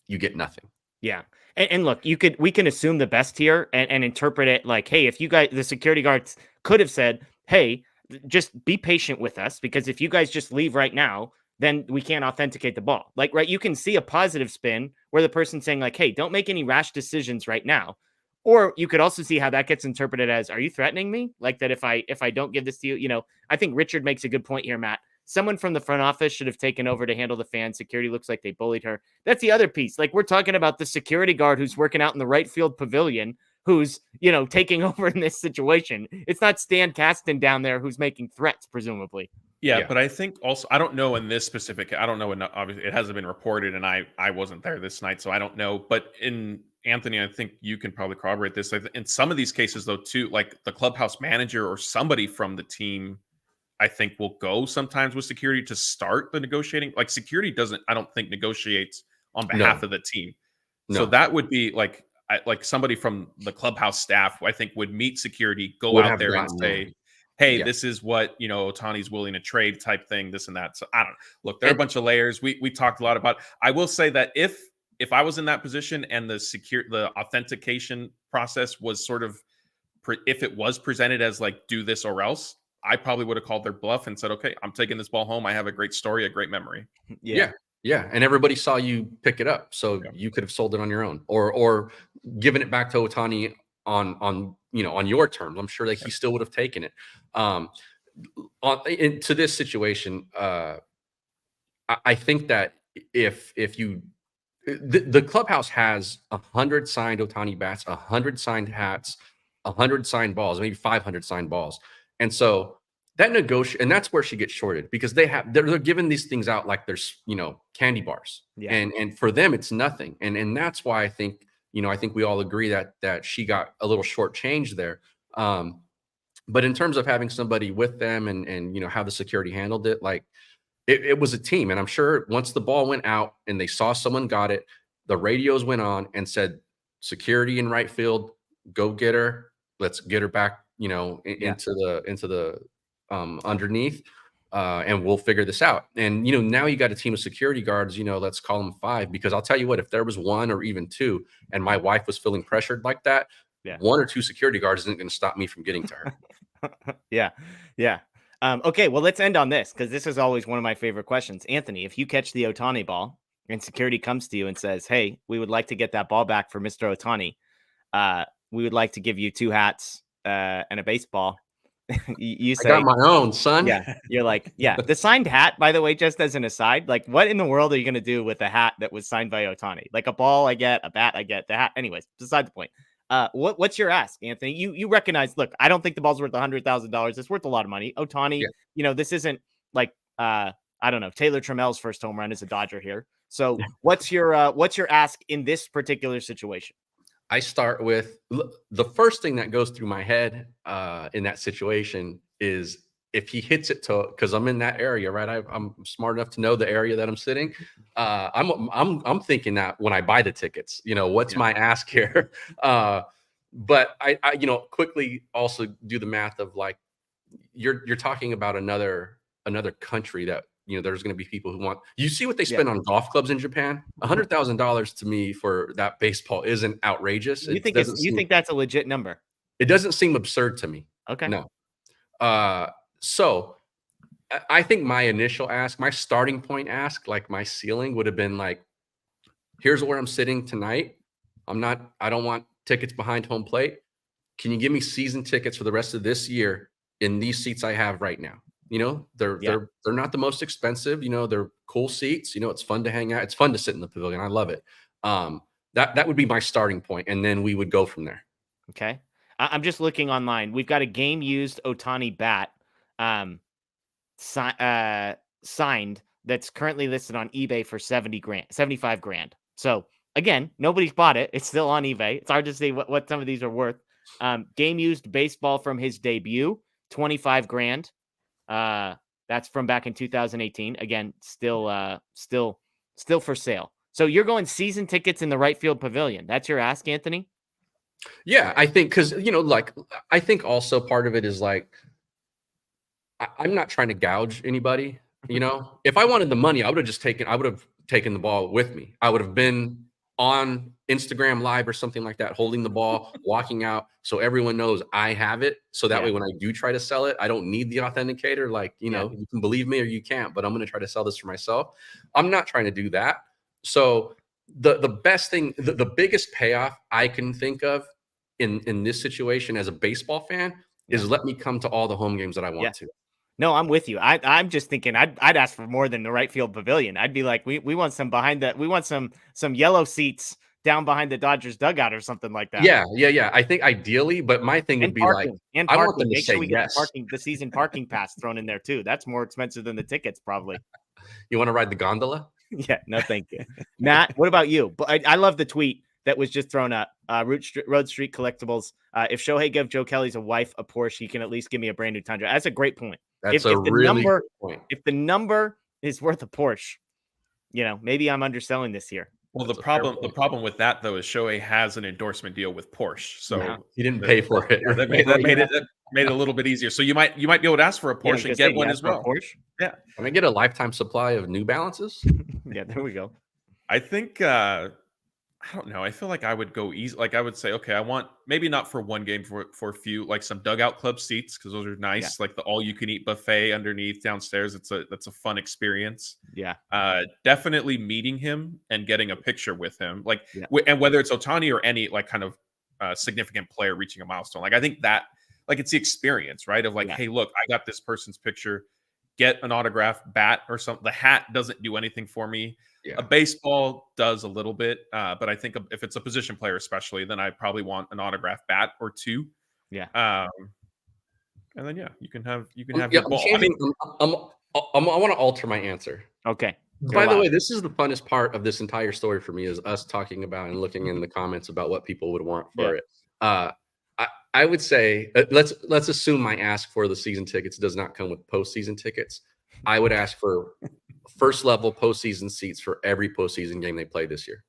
you get nothing. Yeah. And look, we can assume the best here and interpret it like, hey, if you guys, the security guards could have said, hey, just be patient with us, because if you guys just leave right now, then we can't authenticate the ball. Like, right, you can see a positive spin where the person's saying like, hey, don't make any rash decisions right now. Or you could also see how that gets interpreted as, are you threatening me? Like that if I don't give this to you, I think Richard makes a good point here, Matt. Someone from the front office should have taken over to handle the fans. Security looks like they bullied her. That's the other piece. Like, we're talking about the security guard who's working out in the right field pavilion, who's, taking over in this situation. It's not Stan Kasten down there who's making threats, presumably. Yeah, but I think also, I don't know in this specific, I don't know, obviously it hasn't been reported, and I wasn't there this night, so I don't know. But in Anthony, I think you can probably corroborate this. Like, in some of these cases, though, too, like the clubhouse manager or somebody from the team, I think, will go sometimes with security to start the negotiating. Like, security doesn't, I don't think, negotiates on behalf of the team. No. So that would be like somebody from the clubhouse staff, I think, would meet security, go out there and say, hey, this is what, Otani's willing to trade type thing, this and that. So I don't know. Look, there are a bunch of layers. We talked a lot about. I will say that if I was in that position and the authentication process was sort of, if it was presented as like, do this or else, I probably would have called their bluff and said, okay, I'm taking this ball home. I have a great story, a great memory. Yeah. And everybody saw you pick it up. So you could have sold it on your own or given it back to Otani on your terms. I'm sure that he still would have taken it. Into this situation, I think that if the clubhouse has 100 signed Otani bats, 100 signed hats, 100 signed balls, maybe 500 signed balls. And so that and that's where she gets shorted, because they're giving these things out like there's, candy bars. Yeah. And for them, it's nothing. And that's why I think we all agree that she got a little shortchanged there. But in terms of having somebody with them and how the security handled it, like it was a team. And I'm sure once the ball went out and they saw someone got it, the radios went on and said, security in right field, go get her. Let's get her back, into the underneath, and we'll figure this out. And, now you got a team of security guards, let's call them 5, because I'll tell you what, if there was 1 or even 2 and my wife was feeling pressured like that, 1 or 2 security guards isn't going to stop me from getting to her. Yeah. Okay, well, let's end on this, because this is always one of my favorite questions. Anthony, if you catch the Otani ball and security comes to you and says, hey, we would like to get that ball back for Mr. Otani. We would like to give you 2 hats and a baseball. You say, I got my own, son. Yeah. You're like, the signed hat, by the way, just as an aside, like, what in the world are you going to do with a hat that was signed by Otani? Like, a ball I get, a bat I get, the hat. Anyways, beside the point. What's your ask, Anthony? You recognize, look, I don't think the ball's worth $100,000. It's worth a lot of money. Otani, this isn't like, I don't know, Taylor Trammell's first home run as a Dodger here. So what's your ask in this particular situation? I start with the first thing that goes through my head in that situation is if he hits it because I'm in that area, right? I'm smart enough to know the area that I'm sitting. I'm thinking that when I buy the tickets, what's my ask here? But I quickly also do the math of like, you're talking about another country that there's going to be people who want. You see what they spend on golf clubs in Japan? $100,000 to me for that baseball isn't outrageous. You think that's a legit number? It doesn't seem absurd to me. Okay. No. So I think my initial ask, my starting point ask, like my ceiling would have been like, here's where I'm sitting tonight. I don't want tickets behind home plate. Can you give me season tickets for the rest of this year in these seats I have right now? They're not the most expensive. They're cool seats. It's fun to hang out. It's fun to sit in the pavilion. I love it. That would be my starting point, and then we would go from there. Okay. I'm just looking online. We've got a game used Otani bat signed that's currently listed on eBay for 75 grand. So again, nobody's bought it. It's still on eBay. It's hard to say what some of these are worth. Game used baseball from his debut, 25 grand. That's from back in 2018. Again, still for sale. So you're going season tickets in the right field pavilion. That's your ask, Anthony? Yeah, I think because I think also part of it is like I'm not trying to gouge anybody. If I wanted the money, I would have taken the ball with me. I would have been on Instagram Live or something like that, holding the ball, walking out, so everyone knows I have it. So that way, when I do try to sell it, I don't need the authenticator. Like, you can believe me or you can't, but I'm going to try to sell this for myself. I'm not trying to do that. So the best thing, the biggest payoff I can think of in this situation as a baseball fan is let me come to all the home games that I want to. No, I'm with you. I'm just thinking I'd ask for more than the right field pavilion. I'd be like, we want some behind that. We want some yellow seats down behind the Dodgers dugout or something like that. Yeah. I think ideally, but my thing would be parking, I want them to say yes. The season parking pass thrown in there too. That's more expensive than the tickets probably. You want to ride the gondola? Yeah, no, thank you. Matt, what about you? But I love the tweet that was just thrown up. Road Street Collectibles. If Shohei gave Joe Kelly's wife a Porsche, he can at least give me a brand new Tundra. That's a great point. That's a really good point. If the number is worth a Porsche, maybe I'm underselling this here. Well, the problem with that though is Shohei has an endorsement deal with Porsche, so he didn't pay for it. That made it a little bit easier. So you might be able to ask for a Porsche and get one as well. Porsche? Yeah. Can I get a lifetime supply of New Balances? Yeah, there we go. I think I don't know. I feel like I would go easy. Like I would say, okay, I want maybe not for one game for a few, like some dugout club seats because those are nice. Yeah. Like the all-you-can-eat buffet underneath downstairs. That's a fun experience. Yeah. Definitely meeting him and getting a picture with him, and whether it's Otani or any like kind of significant player reaching a milestone. Like I think that like it's the experience, right? Of like, hey, look, I got this person's picture. Get an autographed bat or something. The hat doesn't do anything for me. Yeah. A baseball does a little bit, but I think if it's a position player, especially, then I probably want an autographed bat or two. Yeah. And then you can have your ball. I want to alter my answer. Okay. By the way, this is the funnest part of this entire story for me is us talking about and looking in the comments about what people would want for it. I would say let's assume my ask for the season tickets does not come with postseason tickets. I would ask for first level postseason seats for every postseason game they play this year.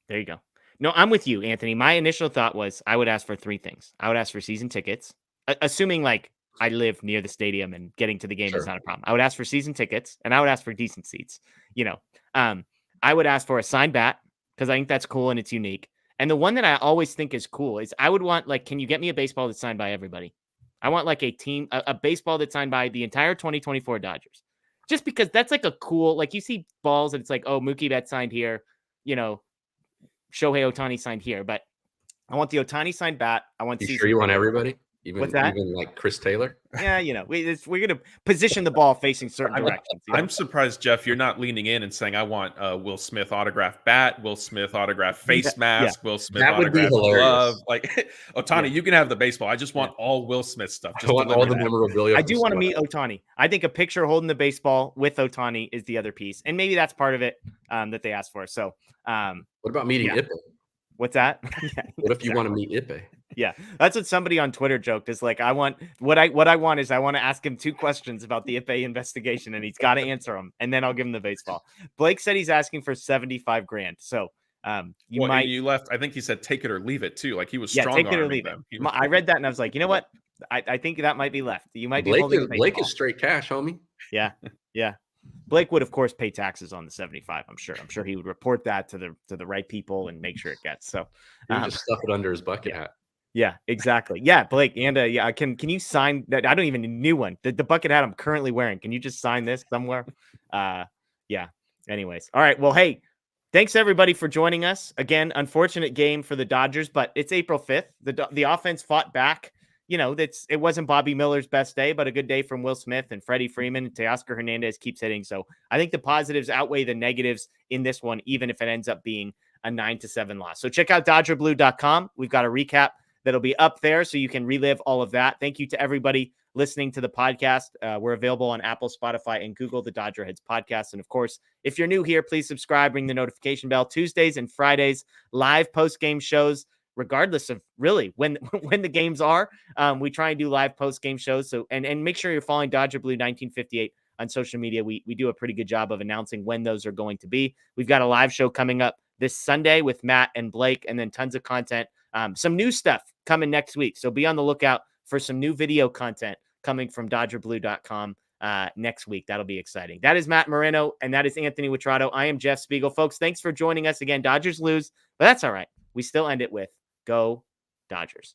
There you go. No, I'm with you, Anthony. My initial thought was I would ask for three things. I would ask for season tickets, assuming like I live near the stadium and getting to the game is not a problem. I would ask for season tickets and I would ask for decent seats. I would ask for a signed bat because I think that's cool and it's unique. And the one that I always think is cool is I would want like, can you get me a baseball that's signed by everybody? I want like a baseball that's signed by the entire 2024 Dodgers. Just because that's like a cool, like you see balls and it's like, oh, Mookie Betts signed here, Shohei Ohtani signed here. But I want the Ohtani signed bat. I want. You sure you want everybody? What's that? Even like Chris Taylor? Yeah, we're going to position the ball facing certain directions. I'm surprised, Jeff, you're not leaning in and saying, I want Will Smith autographed bat, Will Smith autographed face mask, Will Smith autographed glove. Like, Otani, you can have the baseball. I just want all Will Smith stuff. I want all the memorabilia. I do want to meet Otani. I think a picture holding the baseball with Otani is the other piece. And maybe that's part of it that they asked for. So, what about meeting Ippei? What's that? What if you want to meet Ippei? Yeah, that's what somebody on Twitter joked. Is like, I want to ask him two questions about the Ippei investigation, and he's got to answer them, and then I'll give him the baseball. Blake said he's asking for 75 grand. So you left. I think he said take it or leave it too. Like he was strong. Take it or leave it. I read that and I was like, you know what? I think that might be left. You might be Blake is straight cash, homie. Yeah. Blake would, of course, pay taxes on the 75. I'm sure he would report that to the right people and make sure it gets. So he would just stuff it under his bucket hat. Yeah, exactly. Yeah, Blake, and yeah, can you sign that? I don't even need a new one. The bucket hat I'm currently wearing. Can you just sign this somewhere? Yeah. Anyways, all right. Well, hey, thanks everybody for joining us again. Unfortunate game for the Dodgers, but it's April 5th. The offense fought back. You know, it wasn't Bobby Miller's best day, but a good day from Will Smith and Freddie Freeman. Teoscar Hernandez keeps hitting. So I think the positives outweigh the negatives in this one, even if it ends up being a 9-7 loss. So check out DodgerBlue.com. We've got a recap that'll be up there so you can relive all of that. Thank you to everybody listening to the podcast. We're available on Apple, Spotify, and Google, the DodgerHeads podcast. And of course, if you're new here, please subscribe, ring the notification bell. Tuesdays and Fridays, live post-game shows, regardless of really when the games are. We try and do live post-game shows. So and make sure you're following Dodger Blue 1958 on social media. We do a pretty good job of announcing when those are going to be. We've got a live show coming up this Sunday with Matt and Blake, and then tons of content. Some new stuff coming next week. So be on the lookout for some new video content coming from DodgerBlue.com next week. That'll be exciting. That is Matt Moreno, and that is Anthony Witrado. I am Jeff Spiegel. Folks, thanks for joining us again. Dodgers lose, but that's all right. We still end it with Go Dodgers.